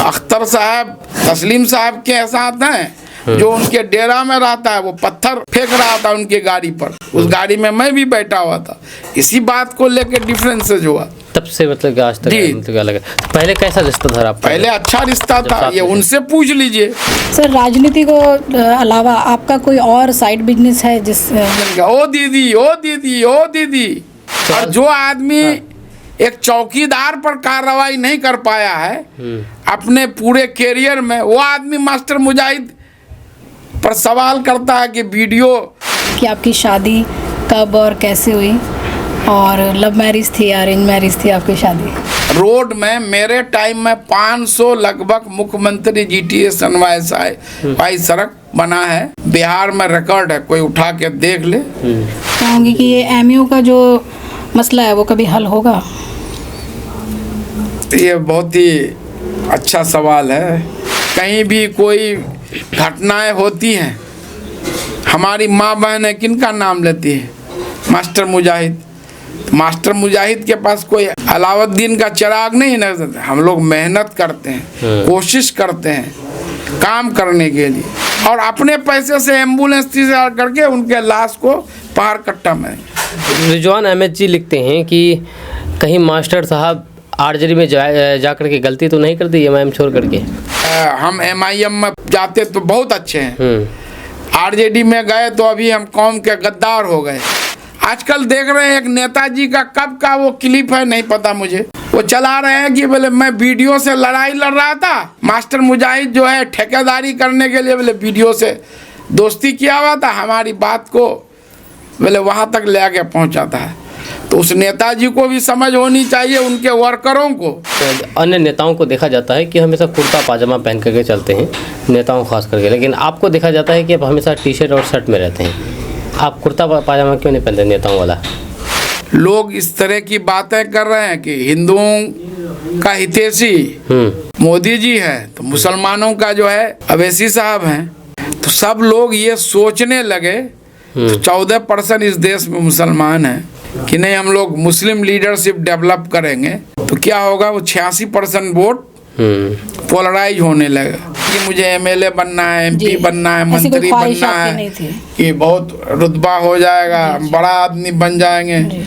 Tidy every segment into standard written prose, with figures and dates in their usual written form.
अख्तर साहब तस्लीम साहब के साथ हैं, जो उनके डेरा में रहता है वो पत्थर फेंक रहा था उनके गाड़ी पर, उस गाड़ी में मैं भी बैठा हुआ था। इसी बात को लेकर डिफरेंसेस हुआ। तब से मतलब कि आज तक मतलब अलग है। पहले कैसा रिश्ता था आपका? पहले अच्छा रिश्ता था, ये उनसे पूछ लीजिए। सर राजनीति को अलावा आपका कोई और साइड बिजनेस है जिस ओ दीदी ओ दीदी ओ दीदी, और जो आदमी एक चौकीदार पर कार्रवाई नहीं कर पाया है अपने पूरे कैरियर में, वो आदमी मास्टर मुजाहिद पर सवाल करता है कि वीडियो कि आपकी शादी कब और कैसे हुई, और लव मैरिज थी या अरेंज मैरिज थी आपकी शादी? रोड में मेरे टाइम में 500 लगभग मुख्यमंत्री जीटीएस वाई सड़क बना है, बिहार में रिकॉर्ड है, कोई उठा के देख ले। कहूँगी कि ये एमयू का जो मसला है वो कभी हल होगा? ये बहुत ही अच्छा सवाल है। कहीं भी कोई घटनाएं होती हैं, हमारी माँ बहनें किनका नाम लेती है? मास्टर मुजाहिद। मास्टर मुजाहिद के पास कोई अलाउद्दीन का चिराग नहीं है। हम लोग मेहनत करते हैं, कोशिश करते हैं काम करने के लिए, और अपने पैसे से एम्बुलेंस तैयार करके उनके लाश को पहाड़ कट्टा में। रिजवान अहमद जी लिखते हैं कि कहीं मास्टर साहब आरजेडी में जा करके गलती तो नहीं कर दी एमआईएम छोड़ करके? हम एमआईएम में जाते तो बहुत अच्छे हैं, आरजेडी में गए तो अभी हम कौम के गद्दार हो गए। आजकल देख रहे हैं एक नेताजी का कब का वो क्लिप है नहीं पता मुझे, वो चला रहे हैं कि बोले मैं वीडियो से लड़ाई लड़ रहा था, मास्टर मुजाहिद जो है ठेकेदारी करने के लिए बोले वीडियो से दोस्ती किया हुआ था, हमारी बात को बोले वहाँ तक ले आके पहुँचा था। तो उस नेताजी को भी समझ होनी चाहिए, उनके वर्करों को। अन्य नेताओं को देखा जाता है कि हमेशा कुर्ता पाजामा पहन करके चलते हैं, नेताओं खास करके, लेकिन आपको देखा जाता है कि आप हमेशा टी शर्ट और शर्ट में रहते हैं। आप कुर्ता पाजामा क्यों नहीं पहनते नेताओं वाला? लोग इस तरह की बातें कर रहे हैं कि हिंदुओं का हितैषी मोदी जी है तो मुसलमानों का जो है अवैसी साहब हैं, तो सब लोग ये सोचने लगे 14% इस देश में मुसलमान हैं कि नहीं हम लोग मुस्लिम लीडरशिप डेवलप करेंगे तो क्या होगा, वो 86% वोट पोलराइज होने लगा कि मुझे एमएलए बनना है, एमपी बनना है, मंत्री बनना है, कि बहुत रुतबा हो जाएगा, बड़ा आदमी बन जाएंगे,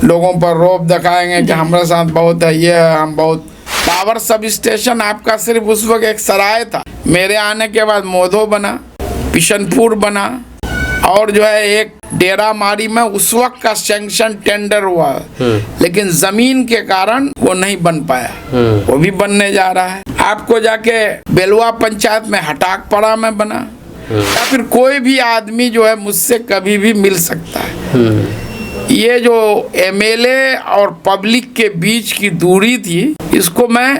लोगों पर रौब दिखाएंगे कि हमारे साथ बहुत है, ये है, हम बहुत। पावर सब स्टेशन आपका सिर्फ उस वक्त एक सराय था, मेरे आने के बाद मोधो बना, बिशनपुर बना, और जो है एक डेरा मारी में उस वक्त का सैंक्शन टेंडर हुआ, लेकिन जमीन के कारण वो नहीं बन पाया, वो भी बनने जा रहा है। आपको जाके बेलवा पंचायत में हटाकपड़ा में बना, या फिर कोई भी आदमी जो है मुझसे कभी भी मिल सकता है। ये जो एमएलए और पब्लिक के बीच की दूरी थी, इसको मैं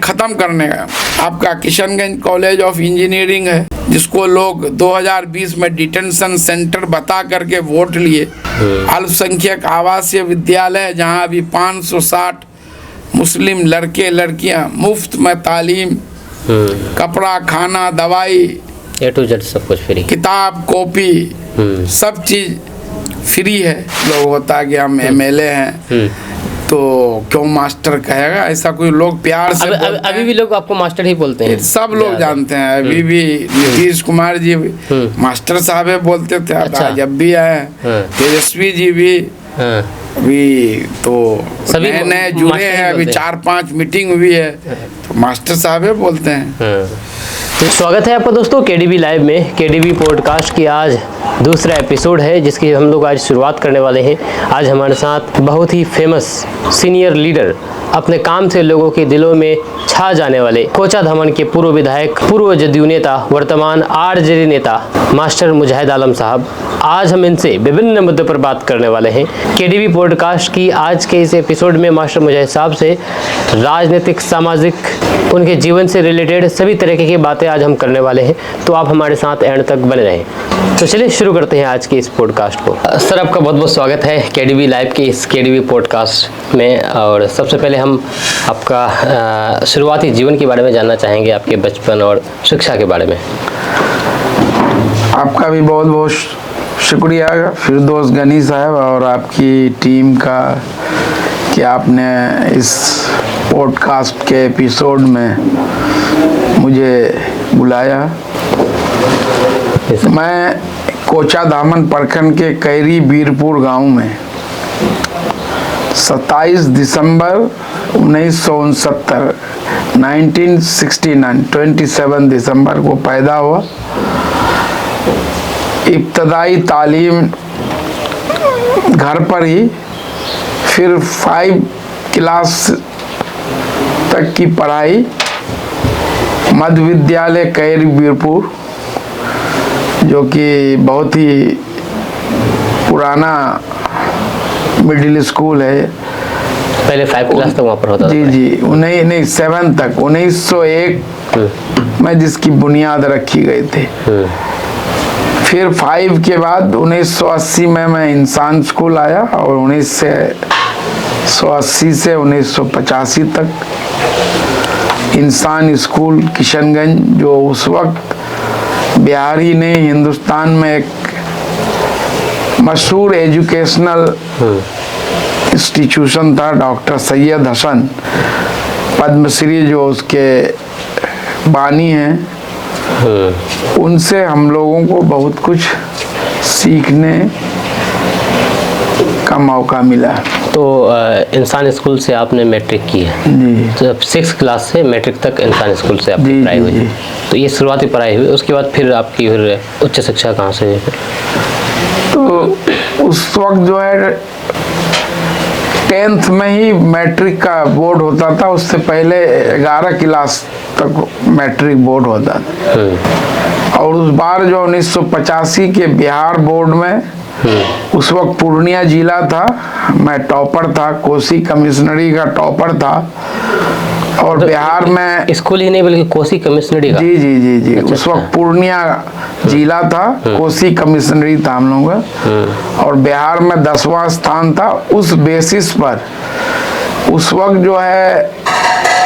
खत्म करने का। आपका किशनगंज कॉलेज ऑफ इंजीनियरिंग है, जिसको लोग 2020 में डिटेंशन सेंटर बता करके वोट लिए, अल्पसंख्यक आवासीय विद्यालय जहां अभी 560 मुस्लिम लड़के लड़कियां मुफ्त में तालीम, कपड़ा, खाना, दवाई, A to Z सब कुछ फ्री, किताब, कॉपी, सब चीज फ्री है। लोग होता है कि हम एमएलए हैं तो क्यों मास्टर कहेगा, ऐसा कोई लोग प्यार से अभी भी लोग आपको मास्टर ही बोलते हैं, सब लोग जानते हैं। अभी भी नीतीश कुमार जी मास्टर साहब बोलते थे, अच्छा। जब भी आए तेजस्वी जी भी अभी तो नए नए जुड़े हैं, अभी 4-5 मीटिंग हुई है तो मास्टर साहब बोलते हैं। तो स्वागत है आपका दोस्तों केडीबी लाइव में। केडीबी पॉडकास्ट की आज दूसरा एपिसोड है जिसकी हम लोग आज शुरुआत करने वाले हैं। आज हमारे साथ बहुत ही फेमस सीनियर लीडर, अपने काम से लोगों के दिलों में छा जाने वाले कोचा धमन के पूर्व विधायक, पूर्व जदयू नेता, वर्तमान आरजेडी नेता मास्टर मुजाहिद आलम साहब। आज हम इनसे विभिन्न मुद्दों पर बात करने वाले हैं। केडीबी पॉडकास्ट की आज के इस एपिसोड में मास्टर मुजाहिद साहब से राजनीतिक, सामाजिक, उनके जीवन से रिलेटेड सभी तरीके की बातें आज हम करने वाले हैं, तो आप हमारे साथ एंड तक बने रहें। तो चलिए शुरू करते हैं आज के इस पॉडकास्ट को। सर आपका बहुत बहुत स्वागत है केडीबी लाइव के इस केडीबी पॉडकास्ट में। और सबसे पहले हम आपका शुरुआती जीवन के बारे में जानना चाहेंगे, आपके बचपन और शिक्षा के बारे में। आपका भी बहुत बहुत शुक्रिया फिरदौस गनी साहब और आपकी टीम का कि आपने इस पॉडकास्ट के एपिसोड में मुझे बुलाया। मैं कोचाधामन प्रखंड के कैरी बीरपुर गांव में 27 दिसंबर 1969 27 दिसंबर को पैदा हुआ। इब्तदाई तालीम घर पर ही, फिर 5 क्लास तक की पढ़ाई मध्य विद्यालय कैरी बीरपुर, जो कि बहुत ही पुराना मिडिल स्कूल है। पहले 5 क्लास तक वहाँ पर होता था? जी, 7 तक 1901 में जिसकी बुनियाद रखी गई थी। फिर 5 के बाद 1980 में मैं इंसान स्कूल आया और 1980 से 1985 तक इंसान स्कूल किशनगंज, जो उस वक्त बिहार ही नहीं हिंदुस्तान में एक मशहूर एजुकेशनल इंस्टीट्यूशन था। डॉक्टर सैयद हसन पद्मश्री जो उसके बानी हैं, उनसे हम लोगों को बहुत कुछ सीखने का मौका मिला। तो इंसान स्कूल से आपने मैट्रिक की है जी। तो 6 क्लास से मैट्रिक तक इंसान स्कूल से आपकी पढ़ाई हुई। तो ये शुरुआती पढ़ाई हुई, उसके बाद फिर आपकी फिर उच्च शिक्षा कहाँ से हुई? तो उस वक्त जो है 10th में ही मैट्रिक का बोर्ड होता था। उससे पहले 11 क्लास तक मैट्रिक बोर्ड होता था। और उस बार जो 1985 के बिहार बोर्ड में, उस वक्त पूर्णिया जिला था, मैं टॉपर था, कोसी कमिश्नरी का टॉपर था। और तो बिहार में स्कूल ही नहीं बल्कि कोसी कमिश्नरी का? जी। अच्छा, उस वक्त पूर्णिया जिला था, कोसी कमिश्नरी था हम लोग का, और बिहार में 10वां स्थान था। उस बेसिस पर उस वक्त जो है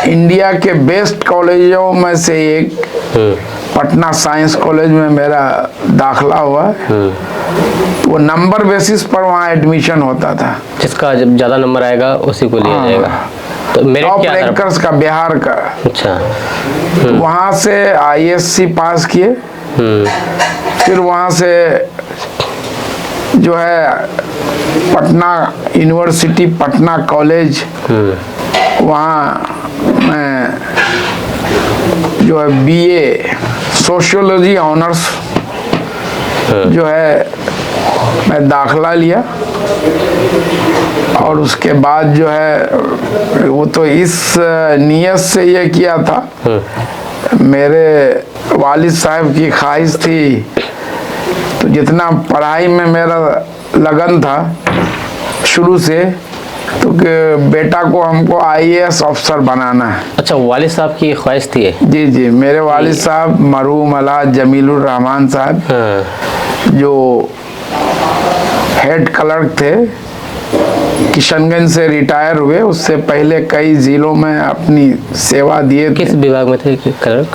इंडिया के बेस्ट कॉलेजों में से एक पटना साइंस कॉलेज में मेरा दाखला हुआ। वो नंबर बेसिस पर वहाँ एडमिशन होता था। जिसका जब ज्यादा नंबर आएगा उसी को लिया जाएगा। तो मेरिट टॉप क्या रैंकर्स का बिहार का। अच्छा। वहाँ से ISC पास किए। फिर वहाँ से जो है पटना यूनिवर्सिटी, पटना कॉलेज, वहाँ मैं जो है BA सोशियोलॉजी ऑनर्स जो है मैं दाखला लिया। और उसके बाद जो है वो तो इस नियत से ये किया था, मेरे वालिद साहब की ख्वाहिश थी, तो जितना पढ़ाई में मेरा लगन था शुरू से, तो कि बेटा को हमको IAS ऑफिसर बनाना है। अच्छा, वालिद साहब की ख्वाहिश थी? जी, मेरे वालिद साहब मरहूम अल्लाह जमीलुर रहमान साहब, जो हेड क्लर्क थे, किशनगंज से रिटायर हुए। उससे पहले कई जिलों में अपनी सेवा दिए थे। किस विभाग में थे क्लर्क?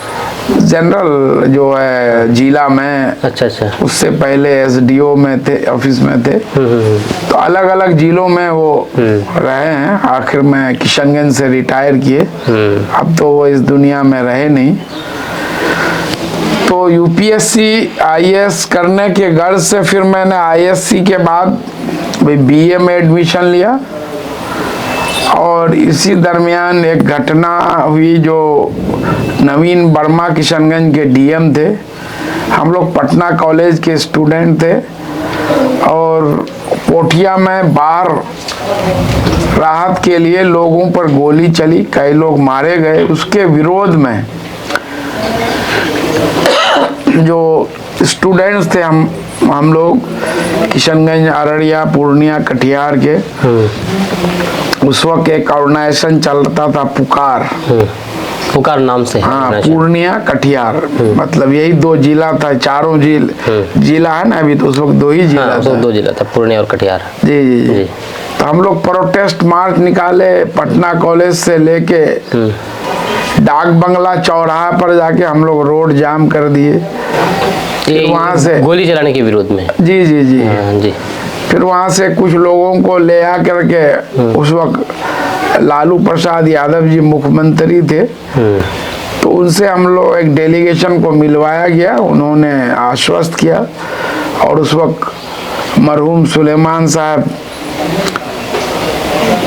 जनरल जो है जिला में। अच्छा। उससे पहले SDO में थे, ऑफिस में थे। तो अलग अलग जिलों में वो रहे हैं। आखिर में किशनगंज से रिटायर किए। अब तो वो इस दुनिया में रहे नहीं। तो UPSC IAS करने के गर्ज से फिर मैंने ISC के बाद BA में एडमिशन लिया। और इसी दरमियान एक घटना हुई, जो नवीन वर्मा किशनगंज के DM थे, हम लोग पटना कॉलेज के स्टूडेंट थे, और पोठिया में बाहर राहत के लिए लोगों पर गोली चली, कई लोग मारे गए। उसके विरोध में जो स्टूडेंट्स थे हम लोग किशनगंज, अररिया, पूर्णिया, कटिहार के, उस वक्त एक ऑर्गेनाइजेशन चलता था पुकार नाम से। हाँ, पूर्णिया कटिहार, मतलब यही 2 जिला था। चारों जिला है ना अभी, तो उस वक्त 2 ही जिला था। 2 जिला था, पूर्णिया और कटिहार। जी। तो हम लोग प्रोटेस्ट मार्च निकाले पटना कॉलेज से लेके डाक बंगला चौराहा पर जाके हम लोग रोड जाम कर दिए। वहाँ से गोली चलाने के विरोध में? जी। जी। फिर वहाँ से कुछ लोगों को ले आ करके उस वक्त लालू प्रसाद यादव जी मुख्यमंत्री थे, तो उनसे हम लोग एक डेलीगेशन को मिलवाया गया। उन्होंने आश्वस्त किया और उस वक्त मरहूम सुलेमान साहब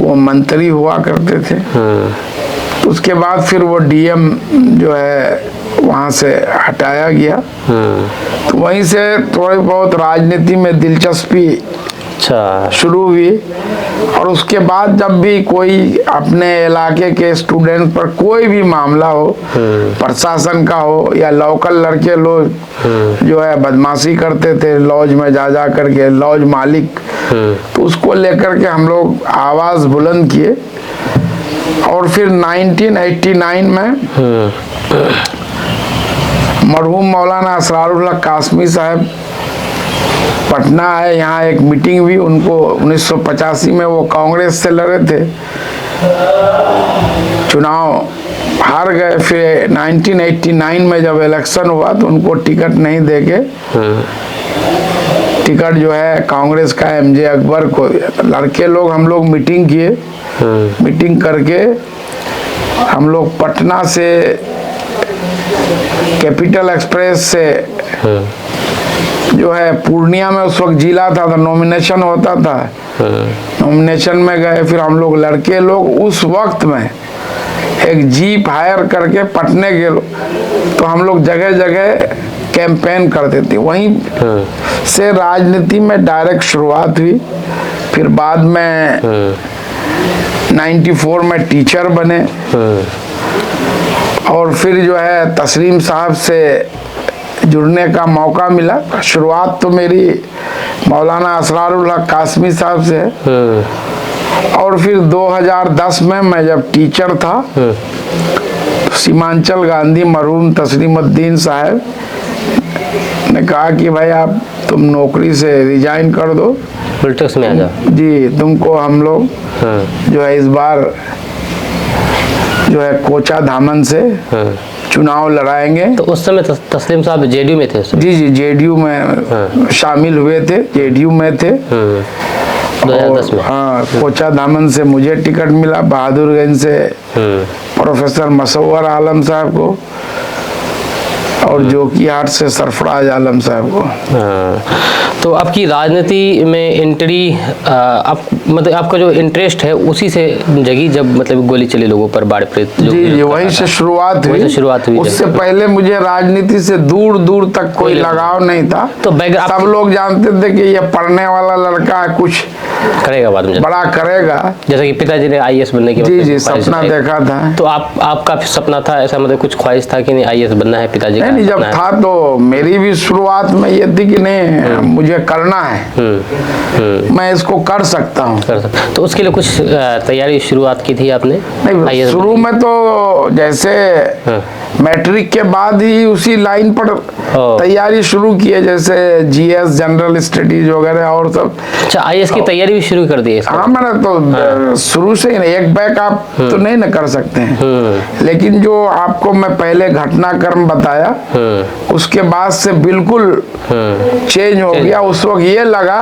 वो मंत्री हुआ करते थे। उसके बाद फिर वो डीएम जो है वहाँ से हटाया गया। तो वहीं से थोड़ी बहुत राजनीति में दिलचस्पी शुरू हुई। और उसके बाद जब भी कोई अपने इलाके के स्टूडेंट पर कोई भी मामला हो, प्रशासन का हो या लोकल लड़के लोग जो है बदमाशी करते थे लॉज में जा करके, लॉज मालिक, तो उसको लेकर के हम लोग आवाज बुलंद किए। और फिर 1989 में मरहूम मौलाना असरारुल्लाह कासमी साहब पटना आए, यहाँ एक मीटिंग हुई। उनको 1985 में वो कांग्रेस से लड़े थे, चुनाव हार गए। फिर 1989 में जब इलेक्शन हुआ तो उनको टिकट नहीं देके टिकट जो है कांग्रेस का एमजे अकबर को। लड़के लोग हम लोग मीटिंग किए, मीटिंग करके हम लोग पटना से कैपिटल एक्सप्रेस से जो है पूर्णिया में उस वक्त जिला था तो नॉमिनेशन होता था, नॉमिनेशन में गए। फिर हम लोग लड़के लोग उस वक्त में एक जीप हायर करके पटने के, तो हम लोग जगह जगह कैंपेन करते थे। वहीं से राजनीति में डायरेक्ट शुरुआत हुई। फिर बाद में 94 में टीचर बने और फिर जो है तस्लीम साहब से जुड़ने का मौका मिला। शुरुआत तो मेरी मौलाना असरारुल्लाह कासमी साहब से है। और फिर 2010 में मैं जब टीचर था तो सीमांचल गांधी मरहूम तस्लीमुद्दीन साहब ने कहा कि भाई आप तुम नौकरी से रिजाइन कर दो, पॉलिटिक्स में आ जाओ जी, तुमको हम लोग जो है इस बार जो है कोचा धामन से चुनाव लड़ाएंगे। तो उस समय तस्लीम साहब जेडीयू में थे? जी, जेडीयू में शामिल हुए थे, जेडीयू में थे 2010 में। हाँ, कोचा धामन से मुझे टिकट मिला, बहादुरगंज से प्रोफेसर मसव्वर आलम साहब को और जोकीहाट से सरफराज आलम साहब को। तो आपकी राजनीति में एंट्री आप मतलब आपका जो इंटरेस्ट है उसी से जगी जब मतलब गोली चली लोगों पर, बाढ़ प्रेत जी, वहीं से शुरुआत हुई। उससे पहले मुझे राजनीति से दूर दूर तक कोई लगाव नहीं था। तो सब लोग जानते थे कि ये पढ़ने वाला लड़का है, कुछ करेगा, बाद में बड़ा करेगा। जैसे कि पिताजी ने आईएएस बनने की जी सपना देखा था। तो आपका सपना था ऐसा, मतलब कुछ ख्वाहिश था कि नहीं आईएएस बनना है पिताजी का? नहीं, जब था तो मेरी भी शुरुआत में ये थी कि नहीं मुझे करना है, मैं इसको कर सकता हूँ। तो उसके लिए कुछ तैयारी शुरुआत की थी आपने? नहीं, शुरू में तो जैसे मैट्रिक के बाद ही उसी लाइन पर तैयारी शुरू की है, जैसे जीएस, जनरल स्टडीज वगैरह और सब। अच्छा, आईएएस की तैयारी भी शुरू कर दी है? हाँ, मैंने तो शुरू से ही एक बैक आप तो नहीं न कर सकते हैं, लेकिन जो आपको मैं पहले घटनाक्रम बताया उसके बाद से बिल्कुल चेंज हो गया। उस वक्त ये लगा,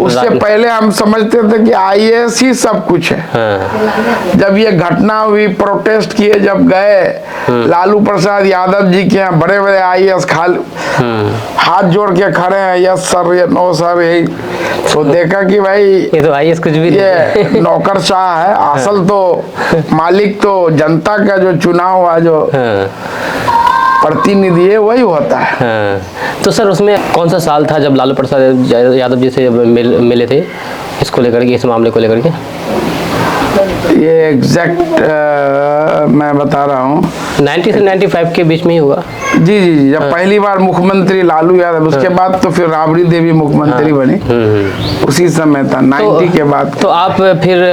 उससे पहले हम समझते थे कि आईएएस ही सब कुछ है। जब ये घटना हुई, प्रोटेस्ट किए, जब गए लालू प्रसाद यादव जी के यहाँ, बड़े बड़े आईएएस हाथ जोड़ के खड़े हैं, यस सर, ये नो सर, यही। तो देखा कि भाई ये तो आईएएस कुछ भी ये नौकरशाह है, असल तो मालिक तो जनता का जो चुनाव हुआ जो प्रतिनिधि है वही होता है। तो सर उसमें कौन सा साल था जब लालू प्रसाद यादव जी से मिले थे इसको लेकर के, इस मामले को लेकर के? ये एग्जैक्ट मैं बता रहा हूँ 90 से 95 के बीच में ही हुआ। जी, जब पहली बार मुख्यमंत्री लालू यादव, उसके बाद तो फिर राबड़ी देवी मुख्यमंत्री बनी, उसी समय था 90 के बाद। तो आप फिर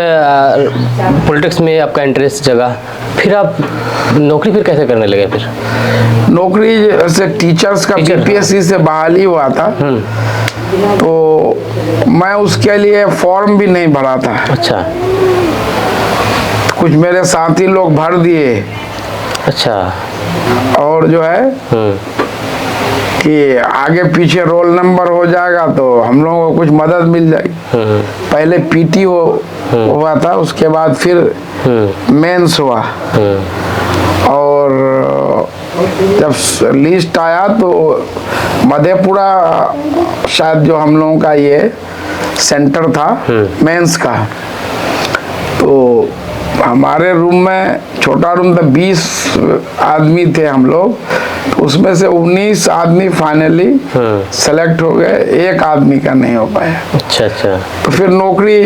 पॉलिटिक्स में आपका इंटरेस्ट जगा, फिर आप नौकरी फिर कैसे करने लगे? फिर नौकरी जैसे टीचर्स का बीपीएससी से बहाली हुआ था, तो मैं उसके लिए फॉर्म भी नहीं भरा था। अच्छा, कुछ मेरे साथी लोग भर दिए। अच्छा। और जो है कि आगे पीछे रोल नंबर हो जाएगा तो हम लोगों को कुछ मदद मिल जाएगी। पहले पीटी हुआ था, उसके बाद फिर मेंस हुआ, और जब लिस्ट आया तो मधेपुरा शायद जो हम लोगों का ये सेंटर था मेंस का, तो हमारे रूम में, छोटा रूम था, 20 आदमी थे हम लोग, तो उसमें से 19 आदमी फाइनली सेलेक्ट हो गए, एक आदमी का नहीं हो पाया। अच्छा अच्छा। तो फिर नौकरी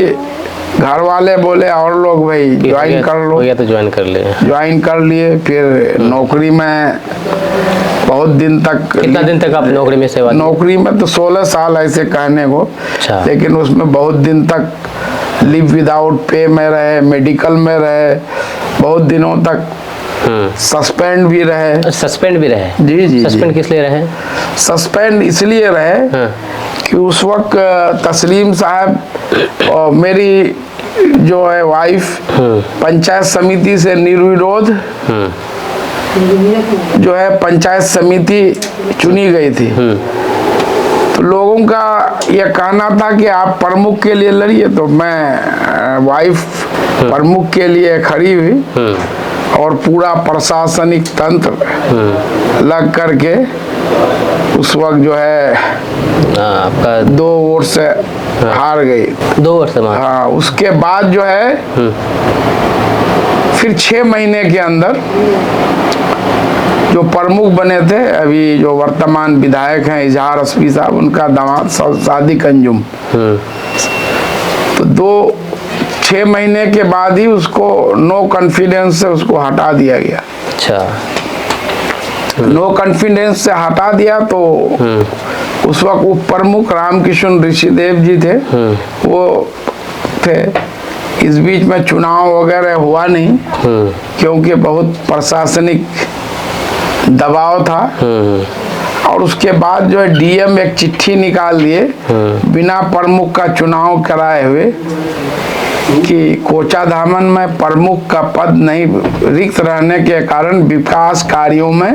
घर वाले बोले और लोग भाई ज्वाइन कर लो, तो ज्वाइन कर लिए। ज्वाइन कर लिए। फिर नौकरी में बहुत दिन तक, कितना दिन तक आप नौकरी में सेवा? नौकरी में तो 16 साल ऐसे कहने को। अच्छा। लेकिन उसमें बहुत दिन तक लिव विदाउट पे में रहे, मेडिकल में रहे, बहुत दिनों तक सस्पेंड भी रहे। सस्पेंड भी रहे? जी जी। सस्पेंड किस लिए रहे? सस्पेंड इसलिए रहे कि उस वक्त तस्लीम साहब और मेरी जो है वाइफ पंचायत समिति से निर्विरोध जो है पंचायत समिति चुनी गई थी। तो लोगों का यह कहना था कि आप प्रमुख के लिए लड़िए, तो मैं वाइफ प्रमुख के लिए खड़ी हुई और पूरा प्रशासनिक तंत्र लग करके उस वक्त जो है आपका 2 वोट से हार गई। 2 वोट से? हाँ, उसके बाद जो है फिर 6 महीने के अंदर जो प्रमुख बने थे, अभी जो वर्तमान विधायक हैं इजहार हस्बी साहब, उनका दामाद सादिक अंजुम, तो 6 महीने के बाद ही उसको नो कॉन्फिडेंस से उसको हटा दिया गया। अच्छा। नो कॉन्फिडेंस से हटा दिया तो उस वक्त उप प्रमुख रामकिशन ऋषिदेव जी थे, वो थे। इस बीच में चुनाव वगैरह हुआ नहीं, क्योंकि बहुत प्रशासनिक दबाव था। और उसके बाद जो है डीएम एक चिट्ठी निकाल दिए बिना प्रमुख का चुनाव कराए हुए कि कोचाधामन में प्रमुख का पद नहीं रिक्त रहने के कारण विकास कार्यों में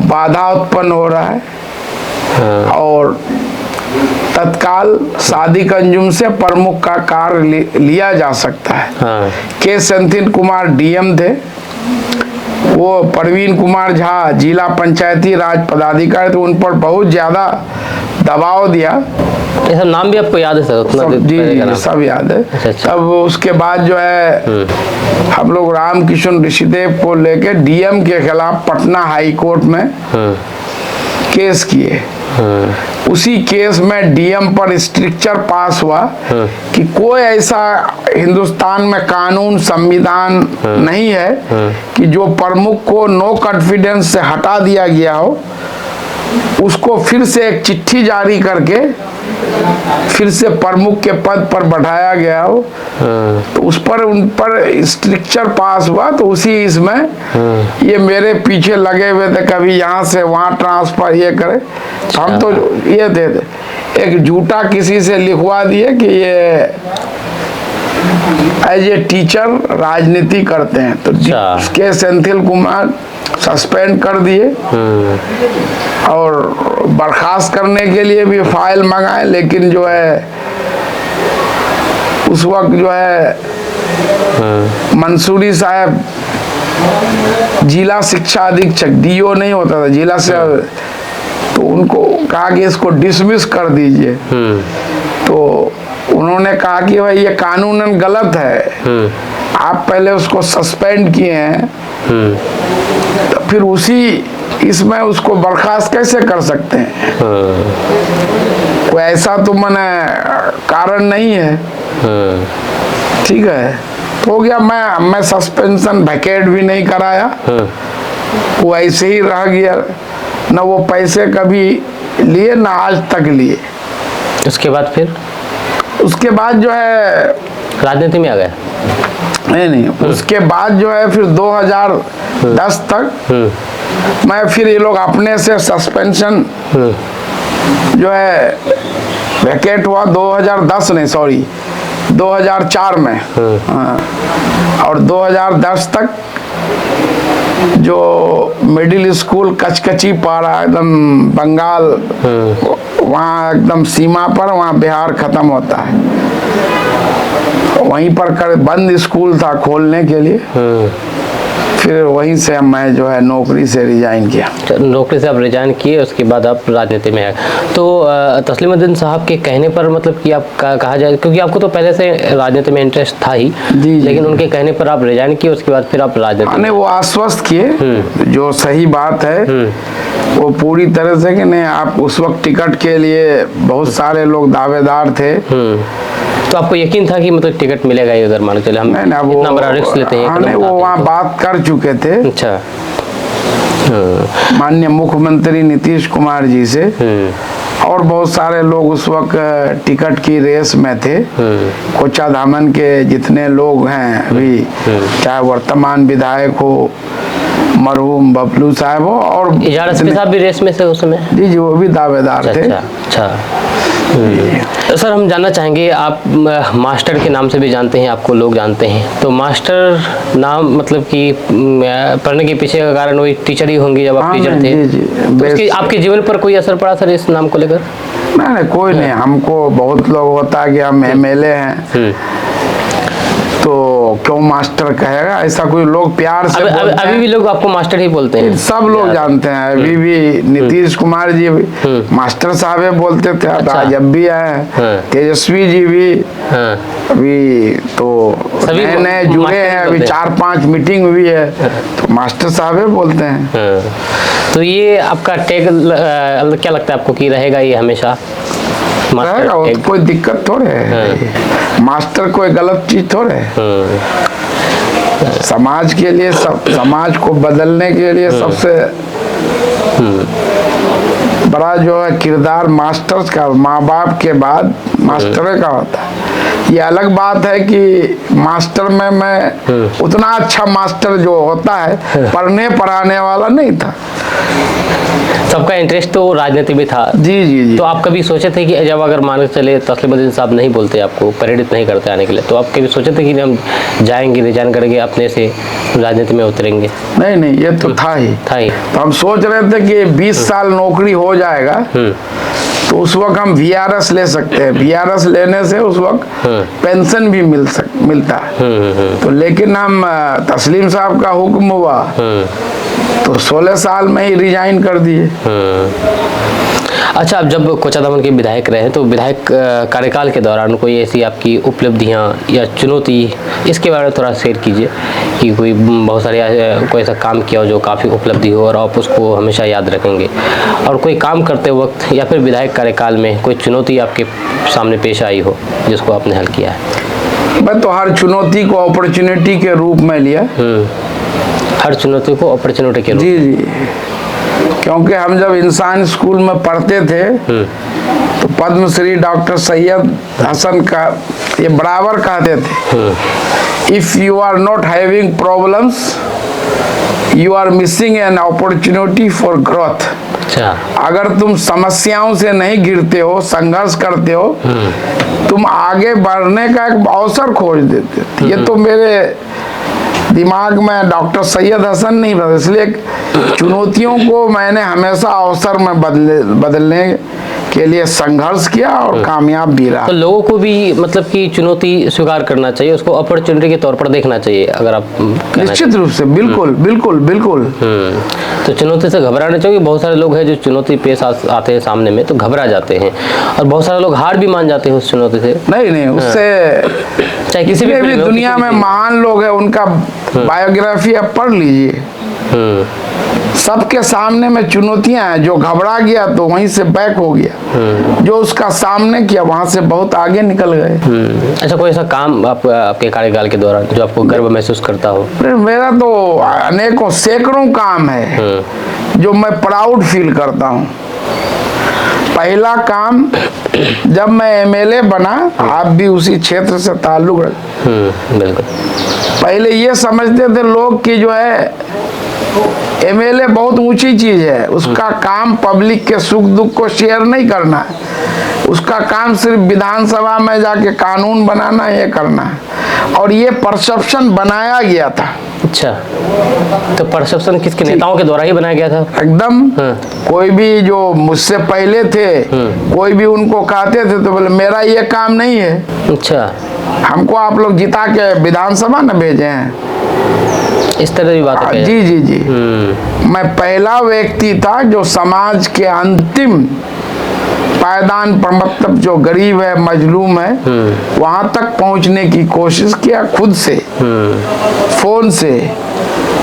बाधा उत्पन्न हो रहा है, और तत्काल सादिक अंजुम से प्रमुख का कार्य लिया जा सकता है। के सेंथिल कुमार डीएम थे, वो प्रवीण कुमार झा जिला पंचायती राज पदाधिकारी थे, उन पर बहुत ज्यादा दबाव दिया। ये सब नाम भी आपको याद है सर? उतना जी जी सब याद है। अच्छा। तब उसके बाद जो है हम लोग रामकिशन ऋषिदेव को लेके डीएम के खिलाफ पटना हाई कोर्ट में केस किए। उसी केस में डीएम पर स्ट्रिक्चर पास हुआ कि कोई ऐसा हिंदुस्तान में कानून संविधान नहीं है कि जो प्रमुख को नो कॉन्फिडेंस से हटा दिया गया हो उसको फिर से एक चिट्ठी जारी करके फिर से प्रमुख के पद पर बढ़ाया गया हो। तो उस पर उन पर स्ट्रिक्चर पास हुआ, तो उसी इसमें ये मेरे पीछे लगे हुए थे, कभी यहाँ से वहाँ ट्रांसफर ये करे। हम तो ये दे एक झूठा किसी से लिखवा दिए कि ये एज ए टीचर राजनीति करते हैं, तो के सेंथिल कुमार सस्पेंड कर दिए और बर्खास्त करने के लिए भी फाइल मंगाए। लेकिन जो है उस वक्त जो है मंसूरी साहब जिला शिक्षा अधीक्षक, डीओ नहीं होता था जिला से, तो उनको कहा कि इसको डिसमिस कर दीजिए। तो उन्होंने कहा कि भाई ये कानूनन गलत है, आप पहले उसको सस्पेंड किए हैं, तो फिर उसी इसमें उसको बर्खास्त कैसे कर सकते हैं? कोई ऐसा तो मैंने कारण नहीं है। ठीक है, तो हो गया। मैं सस्पेंशन वैकेट भी नहीं कराया, वो ऐसे ही रह गया, ना वो पैसे कभी लिए ना आज तक लिए। उसके बाद फिर उसके बाद जो है राजनीति में आ गया? नहीं, उसके बाद जो है फिर 2010 तक मैं फिर ये लोग अपने से सस्पेंशन जो है वैकेट हुआ 2010 नहीं सॉरी 2004 में। हाँ, और 2010 तक जो मिडिल स्कूल कचकची पारा एकदम बंगाल, वहाँ एकदम सीमा पर, वहाँ बिहार खत्म होता है, वहीं पर बंद स्कूल था खोलने के लिए। फिर वहीं से मैं जो है नौकरी से रिजाइन किया। नौकरी से आप रिजाइन किए, उसके बाद आप राजनीति में आए। तो तस्लीमुद्दीन साहब के कहने पर, मतलब कि आप कहा जाए, क्योंकि आपको तो पहले से राजनीति में इंटरेस्ट था ही, लेकिन उनके कहने पर आप रिजाइन किए, उसके बाद फिर आप राजनीति में। वो आश्वस्त किए, जो सही बात है वो पूरी तरह से कि नहीं, आप उस वक्त टिकट के लिए बहुत सारे लोग दावेदार थे, तो आपको यकीन था कि मतलब टिकट मिलेगा ही उधर, मान चले हम इतना बड़ा रिस्क लेते हैं? नहीं, वो वहाँ बात कर चुके थे। अच्छा। माननीय मुख्यमंत्री नीतीश कुमार जी से, और बहुत सारे लोग उस वक्त टिकट की रेस में थे। कोचाधामन के जितने लोग हैं अभी, चाहे वर्तमान विधायक हो मरहूम बबलू साहब हो, और साहब भी रेस में से उस समय? जी, वो भी दावेदार थे। अच्छा। सर, हम जानना चाहेंगे, आप मास्टर के नाम से भी जानते हैं, आपको लोग जानते हैं, तो मास्टर नाम मतलब कि पढ़ने के पीछे का कारण वही टीचर ही होंगे जब आप टीचर थे? तो उसकी आपके जीवन पर कोई असर पड़ा सर इस नाम को लेकर? नहीं, कोई नहीं। हमको बहुत लोग होता है कि हम एमएलए हैं तो क्यों मास्टर कहेगा, ऐसा कोई लोग प्यार से अभी भी लोग आपको मास्टर ही बोलते हैं? सब लोग जानते हैं। अभी भी नीतीश कुमार जी मास्टर साहब बोलते थे, आज अब भी आए, तेजस्वी जी भी अभी तो नए नए जुड़े हैं, अभी 4-5 मीटिंग हुई है, तो मास्टर साहब बोलते हैं। तो ये आपका टैग क्या लगता है आपको कि रहेगा ये हमेशा? रहेगा, कोई दिक्कत थोड़े है। मास्टर कोई गलत चीज थोड़े है। समाज के लिए, समाज को बदलने के लिए सबसे बड़ा जो है किरदार मास्टर्स का, माँ बाप के बाद मास्टर का होता है। ये अलग बात है कि मास्टर में मैं उतना अच्छा मास्टर जो होता है पढ़ने पढ़ाने वाला नहीं था। सबका इंटरेस्ट तो राजनीति में था। जी। तो आप कभी सोचे थे कि जब अगर मान के चले तस्लीमुद्दीन साहब नहीं बोलते, आपको प्रेरित नहीं करते आने के लिए, तो आप कभी सोचे थे कि हम जाएंगे, रिजाइन करेंगे, अपने से राजनीति में उतरेंगे? नहीं, ये तो था ही। तो हम सोच रहे थे कि 20 साल नौकरी हो जाएगा तो उस वक्त हम VRS ले सकते हैं। VRS लेने से उस वक्त पेंशन भी मिलता है। तो लेकिन हम तस्लीम साहब का हुक्म हुआ तो 16 साल में ही रिजाइन कर दिए। अच्छा, आप जब कोचाधामन के विधायक रहे तो विधायक कार्यकाल के दौरान कोई ऐसी आपकी उपलब्धियां या चुनौती, इसके बारे में थोड़ा शेयर कीजिए कि कोई बहुत सारे कोई ऐसा काम किया हो जो काफ़ी उपलब्धि हो और आप उसको हमेशा याद रखेंगे, और कोई काम करते वक्त या फिर विधायक कार्यकाल में कोई चुनौती आपके सामने पेश आई हो जिसको आपने हल किया है? मैं तो हर चुनौती को अपॉर्चुनिटी के रूप में लिया। हर चुनौती को अपॉर्चुनिटी के रूप? जी, क्योंकि हम जब इंसान स्कूल में पढ़ते थे तो पद्मश्री डॉक्टर सैयद हसन का ये बराबर कहते थे, if you are not having problems you are missing an opportunity for growth. अगर तुम समस्याओं से नहीं गिरते हो, संघर्ष करते हो, तुम आगे बढ़ने का एक अवसर खोज देते। ये तो मेरे दिमाग में डॉक्टर सैयद हसन नहीं बदले, इसलिए चुनौतियों को मैंने हमेशा अवसर में बदलने के लिए संघर्ष किया और कामयाब भी रहा। तो लोगों को भी मतलब कि चुनौती स्वीकार करना चाहिए, उसको अपॉर्चुनिटी के तौर पर देखना चाहिए, अगर आप निश्चित रूप से। बिल्कुल। तो चुनौती से घबराना चाहिए। बहुत सारे लोग हैं जो चुनौती पेश आते हैं सामने में तो घबरा जाते हैं, और बहुत सारे लोग हार भी मान जाते हैं उस चुनौती से। नहीं, उससे चाहे किसी भी दुनिया में महान लोग हैं, उनका बायोग्राफी आप पढ़ लीजिए। सबके सामने में चुनौतियां हैं। जो घबरा गया तो वहीं से बैक हो गया, जो उसका सामने किया वहां से बहुत आगे निकल गए। अच्छा, कोई ऐसा काम आपके कार्यकाल के दौरान जो आपको गर्व महसूस करता हो? मेरा तो अनेकों सैकड़ों काम है जो मैं प्राउड फील करता हूँ। पहला काम, जब मैं एमएलए बना, आप भी उसी क्षेत्र से ताल्लुक रखते, बिल्कुल। पहले ये समझते थे लोग कि जो है एमएलए बहुत ऊंची चीज है, उसका काम पब्लिक के सुख दुख को शेयर नहीं करना है। उसका काम सिर्फ विधानसभा में जाके कानून बनाना, ये करना है। और ये परसेप्शन बनाया गया था। अच्छा, तो परसेप्शन किसके, नेताओं के द्वारा ही बनाया गया था? एकदम। कोई भी जो मुझसे पहले थे, कोई भी उनको कहते थे तो बोले मेरा ये काम नहीं है। अच्छा, हमको आप लोग जिता के विधानसभा न भेजे हैं, इस तरह की बात है। जी जी जी। मैं पहला व्यक्ति था जो समाज के अंतिम पायदान पर, मतलब जो गरीब है, मजलूम है, वहां तक पहुंचने की कोशिश किया खुद से, फोन से,